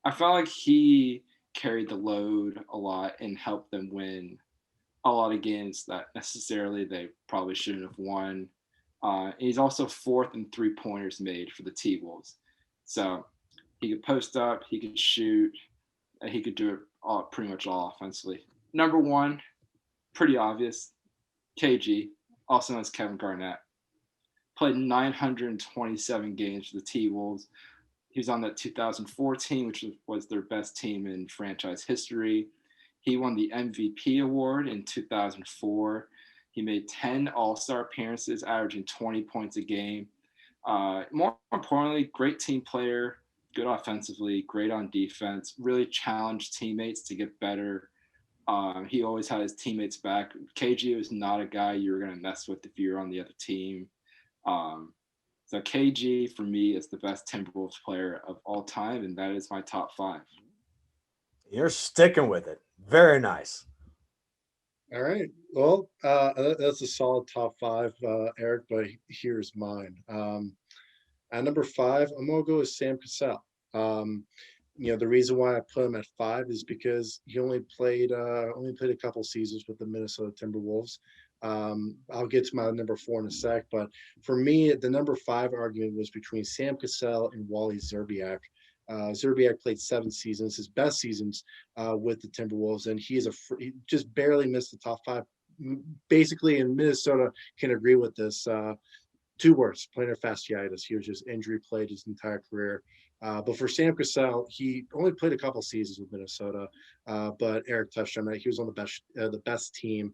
I felt like he carried the load a lot and helped them win a lot of games that necessarily they probably shouldn't have won. He's also 4th in 3-pointers made for the T-Wolves. So he could post up, he could shoot, and he could do it all, pretty much all offensively. Number 1, pretty obvious, KG, also known as Kevin Garnett. Played 927 games for the T-Wolves. He was on that 2014, which was their best team in franchise history. He won the MVP award in 2004. He made 10 All-Star appearances, averaging 20 points a game. More importantly, great team player, good offensively, great on defense, really challenged teammates to get better. He always had his teammates back. KG was not a guy you were going to mess with if you were on the other team. So KG for me is the best Timberwolves player of all time, and that is my top 5. You're sticking with it. Very nice. All right. Well, that's a solid top 5, Eric, but here's mine. At number 5, I'm going to go with Sam Cassell. The reason why I put him at 5 is because he only played a couple seasons with the Minnesota Timberwolves. I'll get to my number 4 in a sec, but for me, the number 5 argument was between Sam Cassell and Wally Szczerbiak. Szczerbiak played 7 seasons, his best seasons with the Timberwolves, and he just barely missed the top 5. Basically, in Minnesota, can agree with this. 2 words: plantar fasciitis. He was just injury played his entire career. But for Sam Cassell, he only played a couple seasons with Minnesota. But Eric touched on that. He was on the best team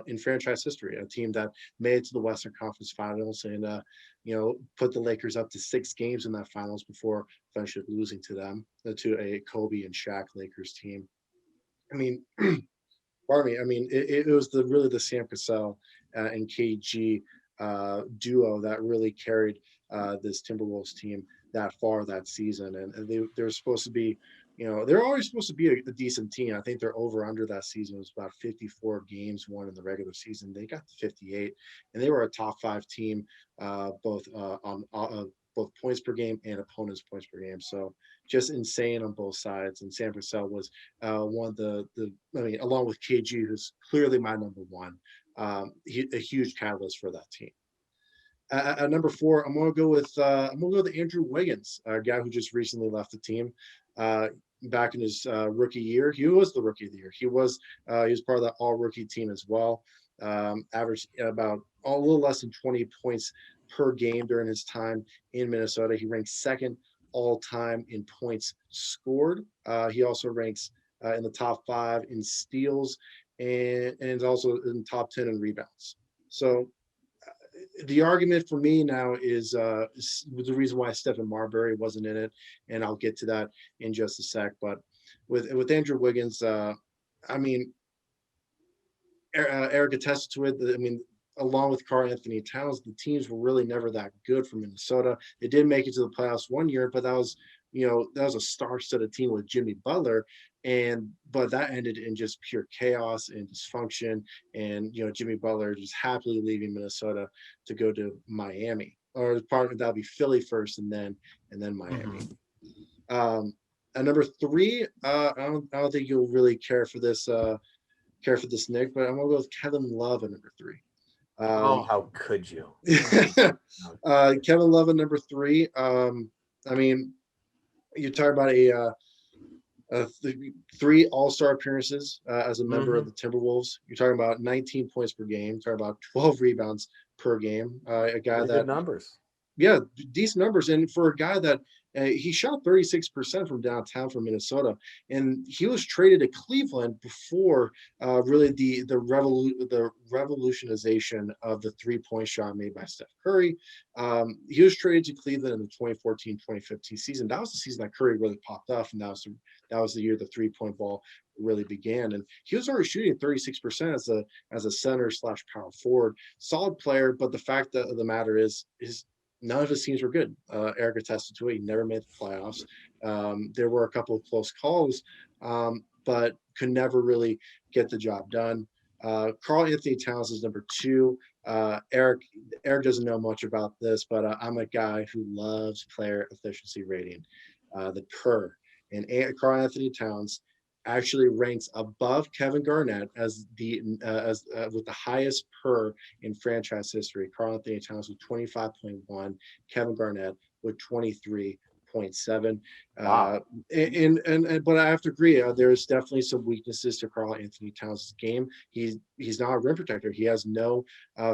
in franchise history, a team that made it to the Western Conference Finals and put the Lakers up to 6 games in that finals before eventually losing to them, to a Kobe and Shaq Lakers team. I mean, pardon me. I mean, it was really the Sam Cassell and KG duo that really carried this Timberwolves team that far that season, and they were supposed to be they're always supposed to be a decent team. I think they're over under that season was about 54 games won in the regular season. They got to 58, and they were a top 5 team, both on both points per game and opponents' points per game. So just insane on both sides. And Sam Purcell was one of along with KG, who's clearly my number one, a huge catalyst for that team. At number 4, I'm gonna go with Andrew Wiggins, a guy who just recently left the team. Back in his rookie year, he was the rookie of the year. He was part of that all rookie team as well. Averaged about a little less than 20 points per game during his time in Minnesota. He ranks second all time in points scored. He also ranks in the top 5 in steals and is also in top 10 in rebounds. So the argument for me now is the reason why Stephen Marbury wasn't in it, and I'll get to that in just a sec. But with Andrew Wiggins, Eric attested to it. Along with Karl Anthony Towns, the teams were really never that good for Minnesota. They did make it to the playoffs one year, but that was a star-studded team with Jimmy Butler, but that ended in just pure chaos and dysfunction. And Jimmy Butler just happily leaving Minnesota to go to Miami, or part of that'll be Philly first, and then Miami. Mm-hmm. At number 3, I don't think you'll really care for this, Nick, but I'm gonna go with Kevin Love at number 3. How could you? Kevin Love at number 3. You talk about 3 All-Star appearances as a member of the Timberwolves. You're talking about 19 points per game. You're talking about 12 rebounds per game. A guy Pretty good numbers. Yeah, decent numbers. And for a guy that he shot 36% from downtown for Minnesota, and he was traded to Cleveland before really the revolutionization of the 3-point shot made by Steph Curry. He was traded to Cleveland in the 2014-2015 season. That was the season that Curry really popped off, and that was the year the 3-point ball really began. And he was already shooting 36% as a center / power forward. Solid player, but the fact of the matter is none of his teams were good. Eric attested to it. He never made the playoffs. There were a couple of close calls, but could never really get the job done. Karl Anthony Towns is number 2. Eric doesn't know much about this, but I'm a guy who loves player efficiency rating, the PER. And Karl Anthony Towns actually ranks above Kevin Garnett as with the highest PER in franchise history. Karl Anthony Towns with 25.1, Kevin Garnett with 23.7. Wow. But I have to agree, there's definitely some weaknesses to Karl Anthony Towns' game. He's not a rim protector. He has no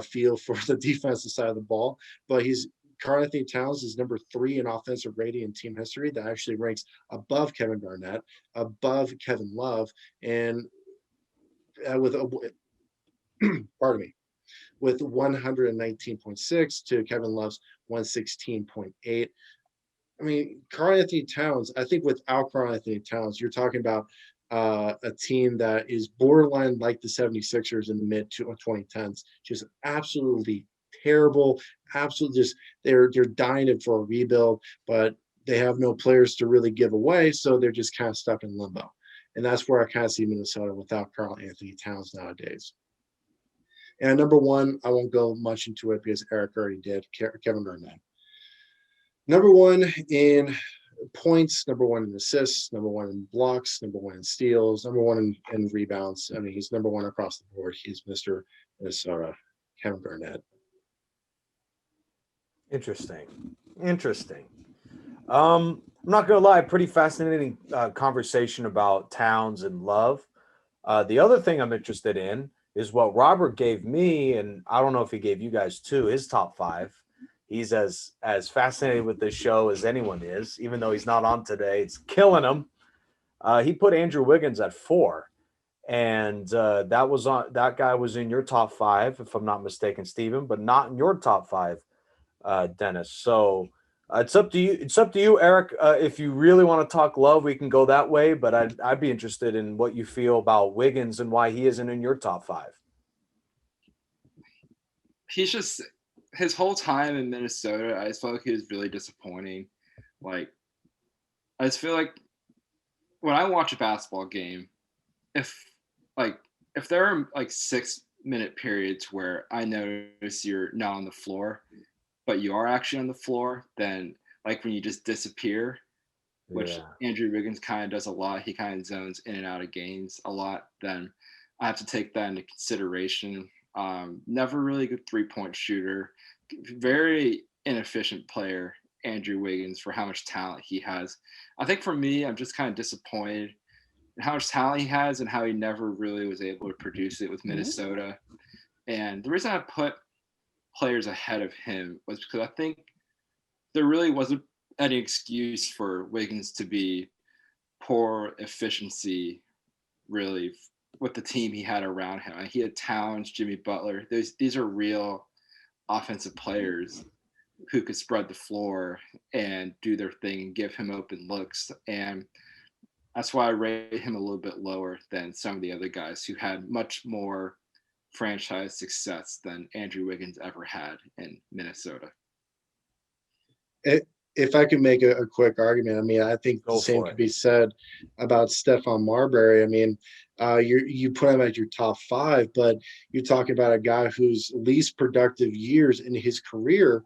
feel for the defensive side of the ball, but Karl Anthony Towns is number 3 in offensive rating in team history. That actually ranks above Kevin Garnett, above Kevin Love, and with 119.6 to Kevin Love's 116.8. Karl Anthony Towns, I think without Karl Anthony Towns, you're talking about a team that is borderline like the 76ers in the mid 2010s, just absolutely terrible, absolutely just they're dying for a rebuild, but they have no players to really give away, so they're just kind of stuck in limbo. And that's where I kind of see Minnesota without Karl Anthony Towns nowadays. And number 1, I won't go much into it because Eric already did, Kevin Garnett. Number 1 in points, number 1 in assists, number 1 in blocks, number 1 in steals, number 1 in rebounds. He's number 1 across the board. He's Mr. Minnesota, Kevin Garnett. Interesting. I'm not gonna lie, pretty fascinating conversation about Towns and Love. The other thing I'm interested in is what Robert gave me, and I don't know if he gave you guys too, his top 5. He's as fascinated with this show as anyone is, even though he's not on today. It's killing him. He put Andrew Wiggins at 4, and that guy was in your top 5, if I'm not mistaken, Stephen, but not in your top 5, Dennis. So it's up to you, Eric. If you really want to talk Love, we can go that way. But I'd be interested in what you feel about Wiggins and why he isn't in your top 5. He's just his whole time in Minnesota. I just felt like he was really disappointing. I just feel like when I watch a basketball game, if like if there are like 6 minute periods where I notice you're not on the floor, but you are actually on the floor, then like when you just disappear, which Yeah. Andrew Wiggins kind of does a lot. He kind of zones in and out of games a lot. Then I have to take that into consideration. Never really good 3-point shooter. Very inefficient player, Andrew Wiggins, for how much talent he has. I think for me, I'm just kind of disappointed in how much talent he has and how he never really was able to produce it with Minnesota. And the reason I put players ahead of him was because I think there really wasn't any excuse for Wiggins to be poor efficiency, really, with the team he had around him. He had Towns, Jimmy Butler. These are real offensive players who could spread the floor and do their thing and give him open looks. And that's why I rate him a little bit lower than some of the other guys who had much more franchise success than Andrew Wiggins ever had in Minnesota. If I could make a quick argument, I mean, I think the Go same for could it. be said about Stephon Marbury. I mean, you put him at your top five, but you're talking about a guy whose least productive years in his career,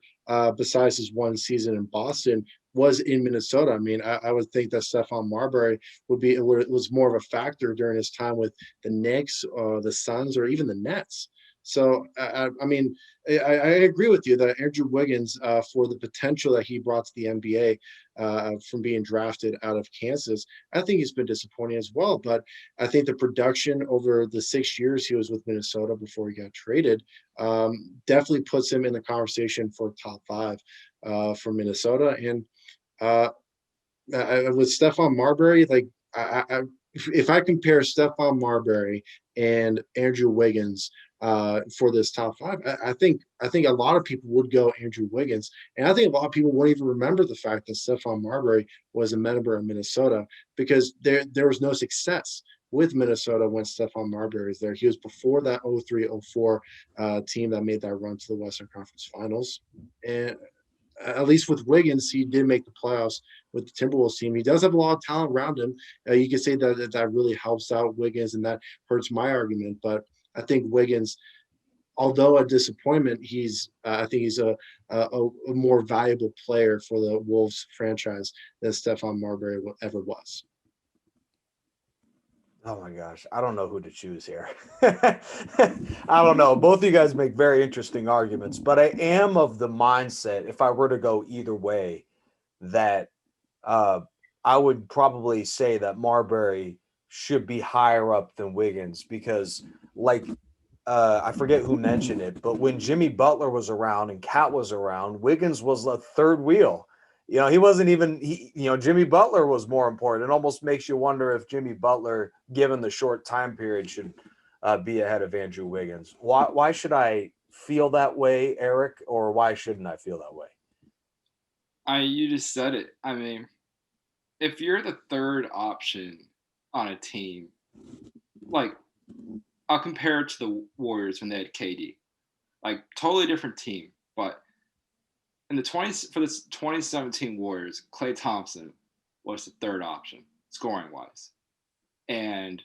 besides his one season in Boston, was in Minnesota. I mean, I would think that Stephon Marbury was more of a factor during his time with the Knicks, the Suns, or even the Nets. So, I mean, I agree with you that Andrew Wiggins, for the potential that he brought to the NBA from being drafted out of Kansas, I think he's been disappointing as well. But I think the production over the 6 years he was with Minnesota before he got traded definitely puts him in the conversation for top five for Minnesota. And uh, with Stephon Marbury, like if I compare Stephon Marbury and Andrew Wiggins for this top five, I think a lot of people would go Andrew Wiggins, and I think a lot of people won't even remember the fact that Stephon Marbury was a member of Minnesota because there was no success with Minnesota when Stephon Marbury was there. He was before that 03-04 team that made that run to the Western Conference Finals, and at least with Wiggins, he did make the playoffs with the Timberwolves team. He does have a lot of talent around him. You can say that really helps out Wiggins, and that hurts my argument. But I think Wiggins, although a disappointment, I think he's a more valuable player for the Wolves franchise than Stephon Marbury ever was. Oh my gosh, I don't know who to choose here. I don't know. Both of you guys make very interesting arguments, but I am of the mindset, if I were to go either way, that uh, I would probably say that Marbury should be higher up than Wiggins because, like, I forget who mentioned it, but when Jimmy Butler was around and Cat was around, Wiggins was a third wheel. He wasn't even, Jimmy Butler was more important. It almost makes you wonder if Jimmy Butler, given the short time period, should be ahead of Andrew Wiggins. Why should I feel that way, Eric, or why shouldn't I feel that way? You just said it. I mean, if you're the third option on a team, like I'll compare it to the Warriors when they had KD, like totally different team, but in the 20s for this 2017 Warriors, Klay Thompson was the third option scoring wise, and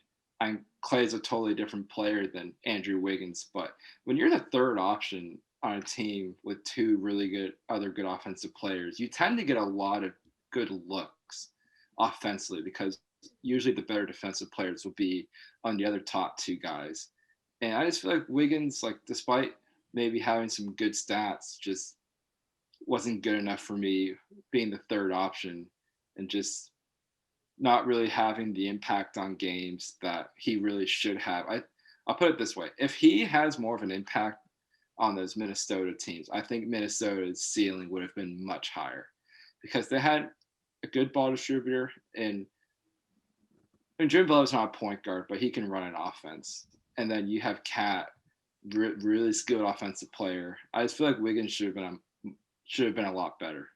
Clay's a totally different player than Andrew Wiggins. But when you're the third option on a team with two really good other good offensive players, you tend to get a lot of good looks offensively because usually the better defensive players will be on the other top two guys. And I just feel like Wiggins, like despite maybe having some good stats, just wasn't good enough for me being the third option and just not really having the impact on games that he really should have. I'll put it this way. If he has more of an impact on those Minnesota teams, I think Minnesota's ceiling would have been much higher because they had a good ball distributor and Jim Butler's not a point guard, but he can run an offense. And then you have Cat, really skilled offensive player. I just feel like Wiggins should have been a lot better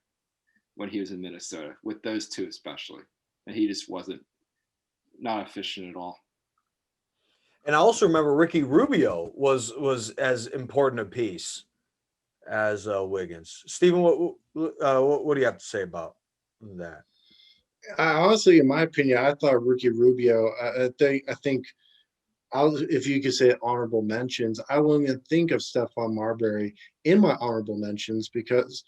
when he was in Minnesota with those two especially, and he just wasn't not efficient at all. And I also remember Ricky Rubio was as important a piece as Wiggins. Stephen, what do you have to say about that? Honestly, in my opinion, I thought Ricky Rubio. I think if you could say honorable mentions, I wouldn't even think of Stephon Marbury in my honorable mentions because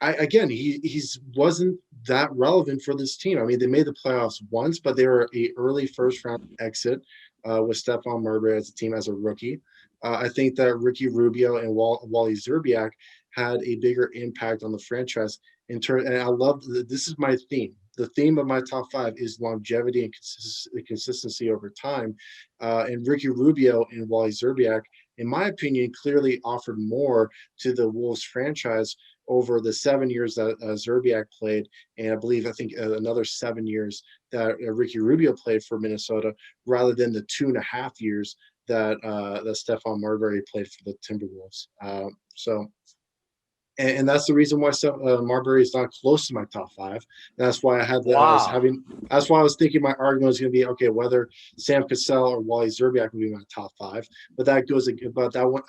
again, he's wasn't that relevant for this team. I mean, they made the playoffs once, but they were a early first round exit with Stephon Marbury as a team as a rookie. I think that Ricky Rubio and Wally Zerbiak had a bigger impact on the franchise in turn. And I love this is my theme. The theme of my top five is longevity and consistency over time. And Ricky Rubio and Wally Zerbiak, in my opinion, clearly offered more to the Wolves franchise over the 7 years that Zerbiak played, and I think another 7 years that Ricky Rubio played for Minnesota, rather than the 2.5 years that Stephon Marbury played for the Timberwolves. And that's the reason why Marbury is not close to my top five. That's why Wow. That's why I was thinking my argument was going to be okay whether Sam Cassell or Wally Zerbiak would be my top five. But I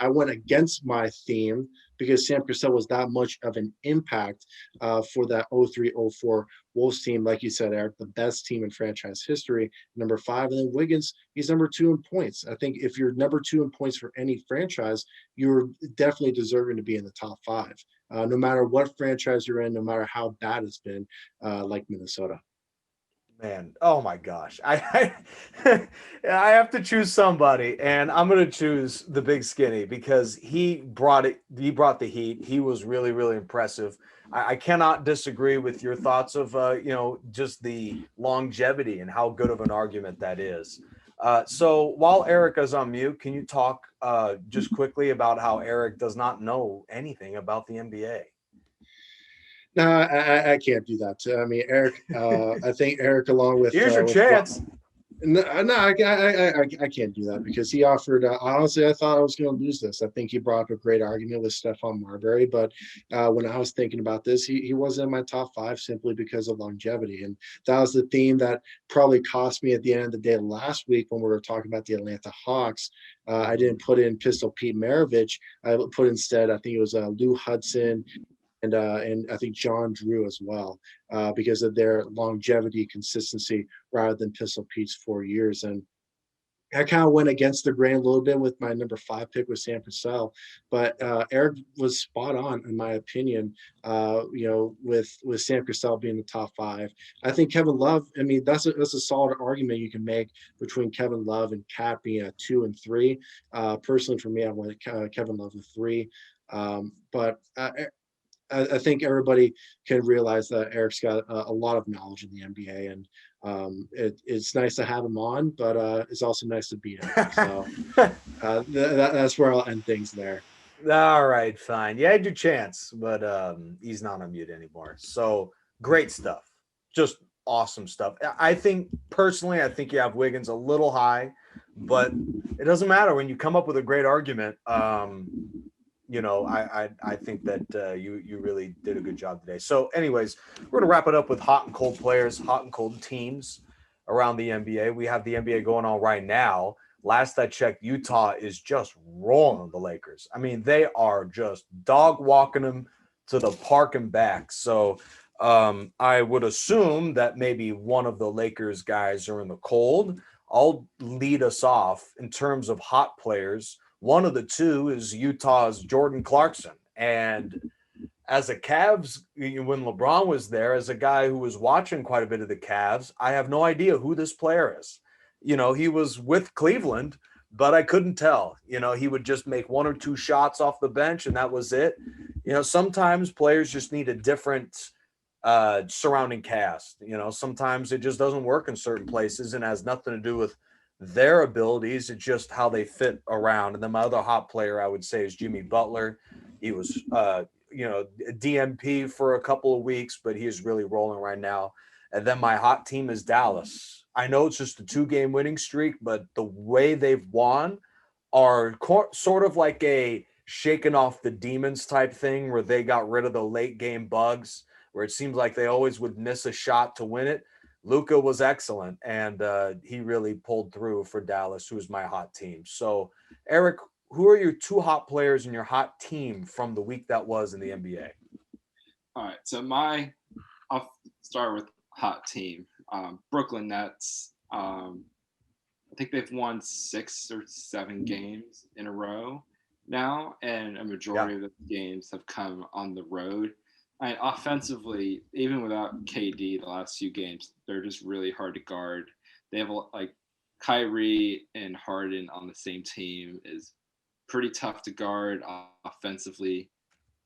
went against my theme because Sam Cassell was that much of an impact for that 03-04 Wolves team. Like you said, Eric, the best team in franchise history, number five. And then Wiggins, he's number two in points. I think if you're number two in points for any franchise, you're definitely deserving to be in the top five. No matter what franchise you're in, no matter how bad it's been, like Minnesota. Man, oh my gosh. I have to choose somebody, and I'm gonna choose the big skinny because he brought the heat. He was really, really impressive. I cannot disagree with your thoughts of just the longevity and how good of an argument that is. So while Erica's on mute, can you talk just quickly about how Eric does not know anything about the NBA? No, I can't do that. I mean, Eric. I think Eric, along Here's your with chance. no, I can't do that because he offered. Honestly, I thought I was going to lose this. I think he brought up a great argument with Stephon Marbury, but when I was thinking about this, he wasn't in my top five simply because of longevity, and that was the theme that probably cost me at the end of the day last week when we were talking about the Atlanta Hawks. I didn't put in Pistol Pete Maravich. I put instead, I think it was Lou Hudson and I think John Drew as well, because of their longevity, consistency, rather than Pistol Pete's 4 years. And I kind of went against the grain a little bit with my number five pick with Sam Cassell, but Eric was spot on in my opinion. With Sam Cassell being the top five, I think Kevin Love. I mean, that's a solid argument you can make between Kevin Love and Cat being at 2 and 3. Personally, for me, I went Kevin Love with 3. But I think everybody can realize that Eric's got a lot of knowledge in the NBA, and it's nice to have him on, but it's also nice to beat him. So that's where I'll end things there. All right, fine. You had your chance, but he's not on mute anymore. So great stuff. Just awesome stuff. I think personally, I think you have Wiggins a little high, but it doesn't matter when you come up with a great argument. I think that you really did a good job today. So, anyways, we're gonna wrap it up with hot and cold players, hot and cold teams around the NBA. We have the NBA going on right now. Last I checked, Utah is just rolling the Lakers. I mean, they are just dog walking them to the park and back. So I would assume that maybe one of the Lakers guys are in the cold. I'll lead us off in terms of hot players. One of the two is Utah's Jordan Clarkson. And as a Cavs, when LeBron was there, as a guy who was watching quite a bit of the Cavs, I have no idea who this player is. He was with Cleveland, but I couldn't tell. He would just make one or two shots off the bench, and that was it. Sometimes players just need a different surrounding cast. Sometimes it just doesn't work in certain places and has nothing to do with their abilities. It's just how they fit around. And then my other hot player I would say is Jimmy Butler. He was DMP for a couple of weeks, but he is really rolling right now. And then my hot team is Dallas. I know it's just a 2-game winning streak, but the way they've won are sort of like a shaking off the demons type thing where they got rid of the late game bugs, where it seems like they always would miss a shot to win it. Luka was excellent, and he really pulled through for Dallas, who is my hot team. So, Eric, who are your two hot players in your hot team from the week that was in the NBA? All right, so I'll start with hot team. Brooklyn Nets. I think they've won 6 or 7 games in a row now, and a majority of the games have come on the road. Offensively, even without KD, the last few games, they're just really hard to guard. They have like Kyrie and Harden on the same team is pretty tough to guard offensively.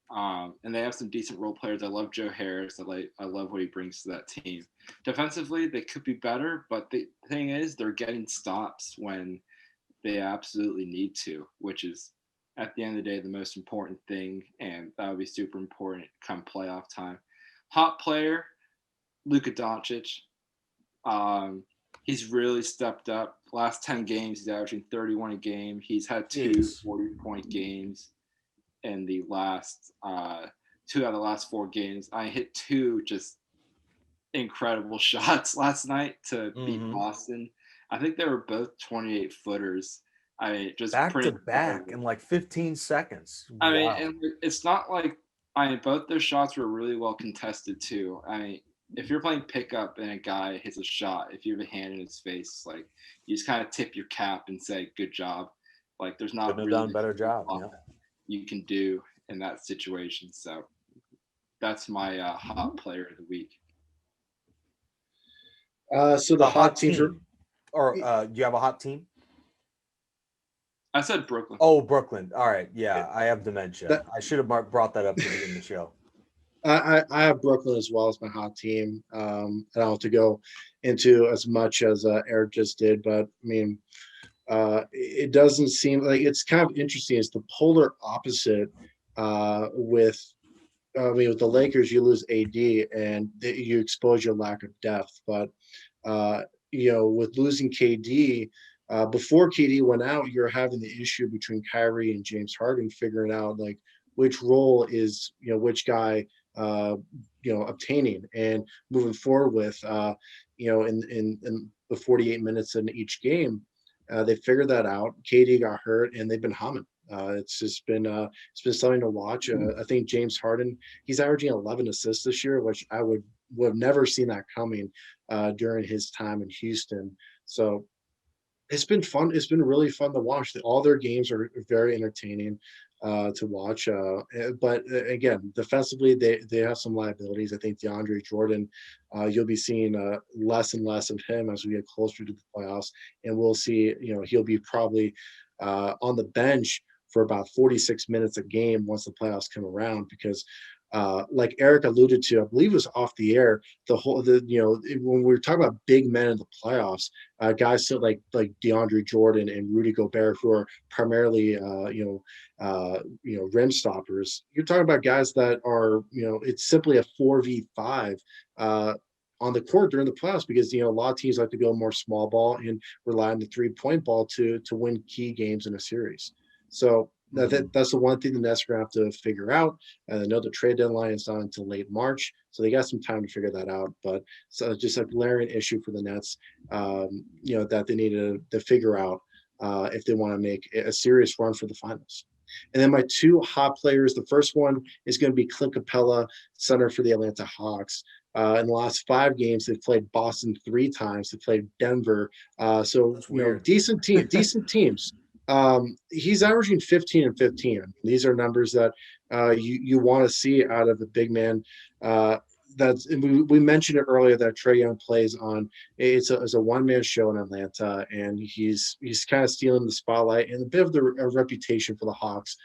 And they have some decent role players. I love Joe Harris. I love what he brings to that team. Defensively, they could be better, but the thing is, they're getting stops when they absolutely need to, which is at the end of the day the most important thing, and that would be super important come playoff time. Hot player, Luka Doncic. He's really stepped up. Last 10 games, he's averaging 31 a game. He's had two 40-point games in the last 2 out of the last 4 games. I hit 2 just incredible shots last night to beat Boston. I think they were both 28 footers. I mean, just back to back in like 15 seconds. I mean, and it's not like both those shots were really well contested too. I mean, if you're playing pickup and a guy hits a shot, if you have a hand in his face, like you just kind of tip your cap and say, "Good job." Like there's not really done a better job. You can do in that situation. So that's my hot player of the week. So the hot team, or do you have a hot team? I said Brooklyn. Oh, Brooklyn. All right. Yeah, I have dementia. I should have brought that up to begin the show. I have Brooklyn as well as my hot team. I don't have to go into as much as Eric just did, but I mean, it doesn't seem like it's kind of interesting. It's the polar opposite with with the Lakers, you lose AD and you expose your lack of depth. But with losing KD, before KD went out, you're having the issue between Kyrie and James Harden figuring out like which role is which guy obtaining and moving forward with in the 48 minutes in each game. They figured that out. KD got hurt, and they've been humming. It's been something to watch. I think James Harden, he's averaging 11 assists this year, which I would have never seen that coming during his time in Houston. So it's been fun. It's been really fun to watch. All their games are very entertaining to watch. But again, defensively, they have some liabilities. I think DeAndre Jordan, you'll be seeing less and less of him as we get closer to the playoffs, and we'll see. He'll be probably on the bench for about 46 minutes a game once the playoffs come around, because like Eric alluded to, I believe it was off the air, when we were talking about big men in the playoffs, guys so like DeAndre Jordan and Rudy Gobert, who are primarily rim stoppers. You're talking about guys that are it's simply a 4v5 on the court during the playoffs, because a lot of teams like to go more small ball and rely on the 3-point ball to win key games in a series. So that's the one thing the Nets are going to have to figure out. And I know the trade deadline is not until late March, so they got some time to figure that out. But so just a glaring issue for the Nets, that they need to figure out if they want to make a serious run for the finals. And then my 2 hot players, the first one is going to be Clint Capella, center for the Atlanta Hawks. In the last 5 games, they've played Boston 3 times. They played Denver. So decent teams. He's averaging 15 and 15. These are numbers that you want to see out of the big man. We mentioned it earlier that Trae Young plays on. It's a one-man show in Atlanta, and he's kind of stealing the spotlight and a bit of a reputation for the Hawks.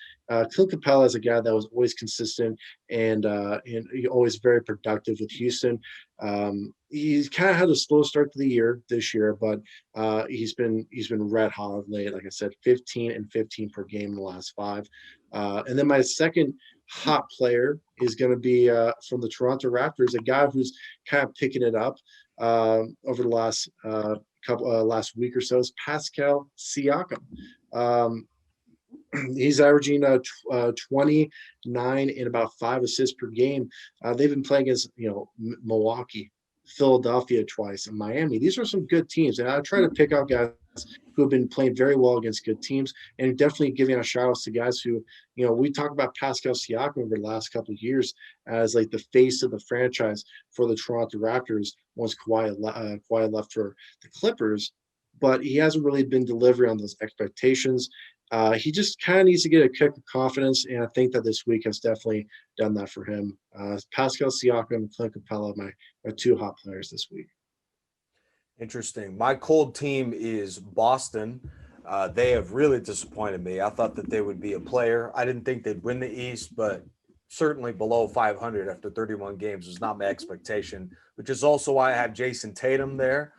Clint Capella is a guy that was always consistent and always very productive with Houston. He's kind of had a slow start to the year this year, but he's been red hot of late. Like I said, 15 and 15 per game in the last 5. And then my second hot player is going to be from the Toronto Raptors, a guy who's kind of picking it up over the last last week or so, is Pascal Siakam. He's averaging 29 and about 5 assists per game. They've been playing against Milwaukee, Philadelphia twice, and Miami. These are some good teams, and I try to pick out guys guys who have been playing very well against good teams, and definitely giving a shout out to guys who, we talk about Pascal Siakam over the last couple of years as like the face of the franchise for the Toronto Raptors once Kawhi left for the Clippers, but he hasn't really been delivering on those expectations. He just kind of needs to get a kick of confidence, and I think that this week has definitely done that for him. Pascal Siakam and Clint Capella, my two hot players this week. Interesting. My cold team is Boston. They have really disappointed me. I thought that they would be a player. I didn't think they'd win the East, but certainly below 500 after 31 games was not my expectation, which is also why I have Jason Tatum there.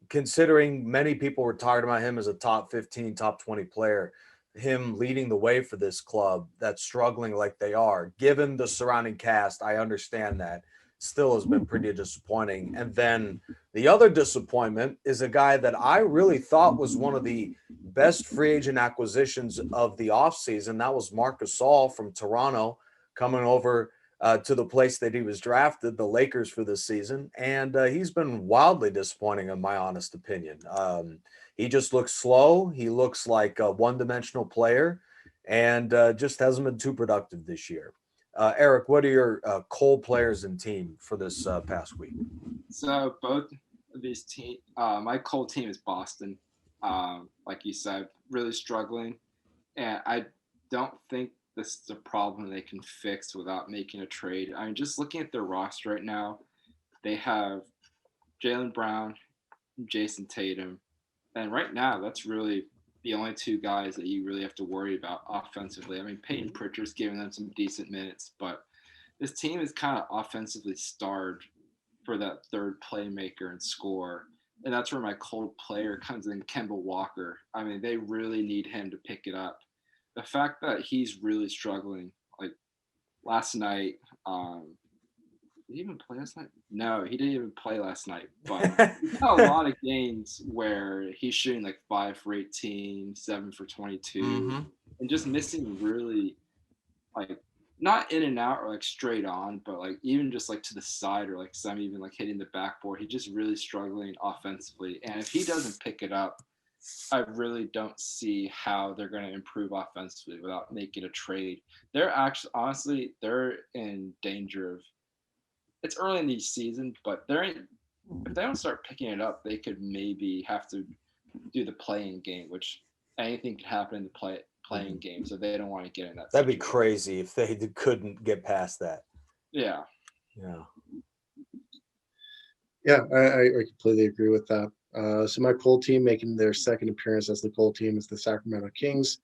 Considering many people were talking about him as a top 15, top 20 player, him leading the way for this club that's struggling like they are, given the surrounding cast, I understand that, still has been pretty disappointing. And then the other disappointment is a guy that I really thought was one of the best free agent acquisitions of the offseason. That was Marc Gasol from Toronto coming over to the place that he was drafted, the Lakers, for this season. And he's been wildly disappointing, in my honest opinion. He just looks slow. He looks like a one-dimensional player and just hasn't been too productive this year. Eric, what are your cold players and team for this past week? So both of these teams, my cold team is Boston. Like you said, really struggling. And I don't think this is a problem they can fix without making a trade. I mean, just looking at their roster right now, they have Jaylen Brown, Jason Tatum. And right now, that's really the only two guys that you really have to worry about offensively. I mean, Peyton Pritchard's giving them some decent minutes, but this team is kind of offensively starved for that third playmaker and score. And that's where my cold player comes in, Kemba Walker. I mean, they really need him to pick it up. The fact that he's really struggling, like last night, did he even play last night? No, he didn't even play last night. But he's got a lot of games where he's shooting like 5 for 18, 7 for 22, and just missing really like not in and out or like straight on, but like even just like to the side or like some even like hitting the backboard. He's just really struggling offensively. And if he doesn't pick it up, I really don't see how they're going to improve offensively without making a trade. They're actually, honestly, they're in danger of. It's early in the season, but if they don't start picking it up, they could maybe have to do the playing game, which anything could happen in the playing game. So they don't want to get in that. That'd be crazy if they couldn't get past that. Yeah. Yeah, I completely agree with that. So my cold team making their second appearance as the cold team is the Sacramento Kings.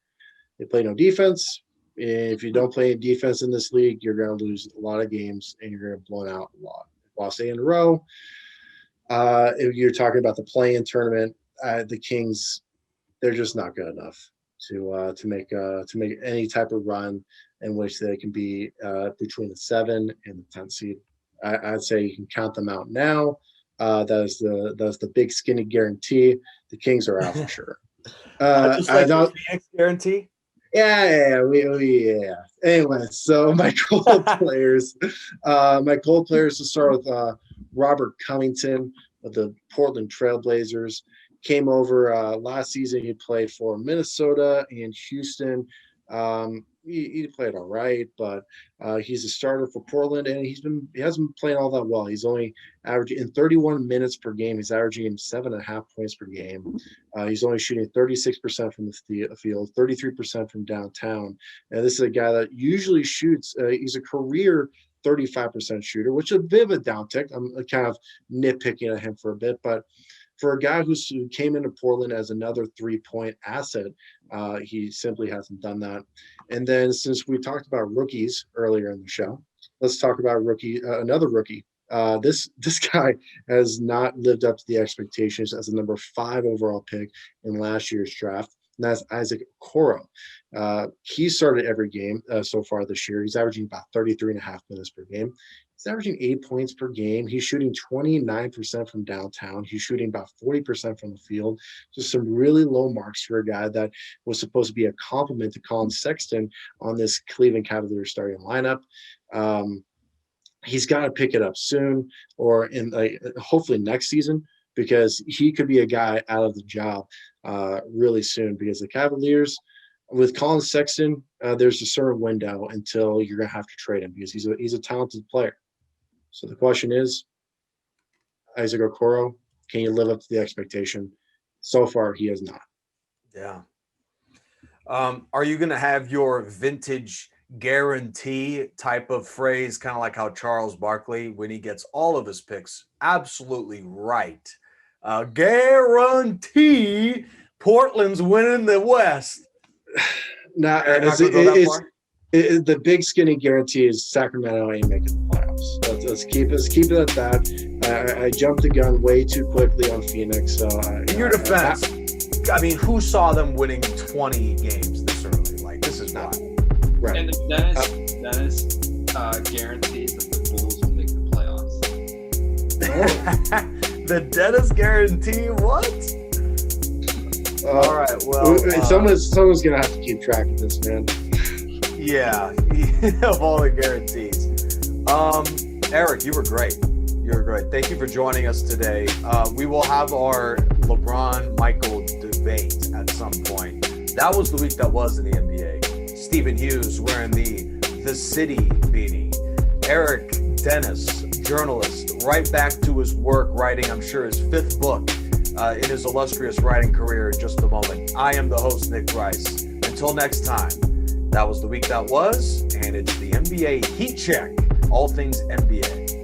They play no defense. If you don't play defense in this league, you're going to lose a lot of games and you're going to blow out a lot. Lost 8 in a row. If you're talking about the play-in tournament, the Kings, they're just not good enough to make any type of run in which they can be between the 7 and the 10 seed. I'd say you can count them out now. That's the big skinny guarantee. The Kings are out for sure. Just like the Phoenix guarantee. Yeah. Anyway, so my cold players to start with Robert Covington of the Portland Trailblazers. Came over last season. He played for Minnesota and Houston. He played all right, but he's a starter for Portland, and he hasn't been playing all that well. He's only averaging in 31 minutes per game. He's averaging 7.5 points per game. He's only shooting 36% from the field, 33% from downtown. And this is a guy that usually shoots. He's a career 35% shooter, which is a bit of a downtick. I'm kind of nitpicking at him for a bit, but for a guy who came into Portland as another 3-point asset, he simply hasn't done that. And then since we talked about rookies earlier in the show, let's talk about another rookie. This guy has not lived up to the expectations as a number 5 overall pick in last year's draft. And that's Isaac Okoro. He started every game so far this year. He's averaging about 33.5 minutes per game. He's averaging 8 points per game. He's shooting 29% from downtown. He's shooting about 40% from the field. Just some really low marks for a guy that was supposed to be a compliment to Colin Sexton on this Cleveland Cavaliers starting lineup. He's got to pick it up soon, or in hopefully next season. because he could be a guy out of the job really soon, because the Cavaliers, with Colin Sexton, there's a certain window until you're going to have to trade him, because he's a talented player. So the question is, Isaac Okoro, can you live up to the expectation? So far, he has not. Yeah. Are you going to have your vintage guarantee type of phrase, kind of like how Charles Barkley, when he gets all of his picks absolutely right, guarantee Portland's winning the West? Now, the big skinny guarantee is Sacramento ain't making the playoffs. Let's keep it at that. I jumped the gun way too quickly on Phoenix. So in your defense, I mean, who saw them winning 20 games this early? Like, this is not right. And Dennis guarantees that the Bulls will make the playoffs. Oh. The Dennis guarantee? What? All right. Well, someone's gonna have to keep track of this, man. Yeah, of all the guarantees. Eric, you were great. You were great. Thank you for joining us today. We will have our LeBron-Michael debate at some point. That was the week that was in the NBA. Stephen Hughes wearing the city beanie. Eric Dennis, journalist, right back to his work writing, I'm sure, his 5th book in his illustrious writing career in just a moment. I am the host, Nick Rice. Until next time, that was the week that was, and it's the NBA Heat Check. All things NBA.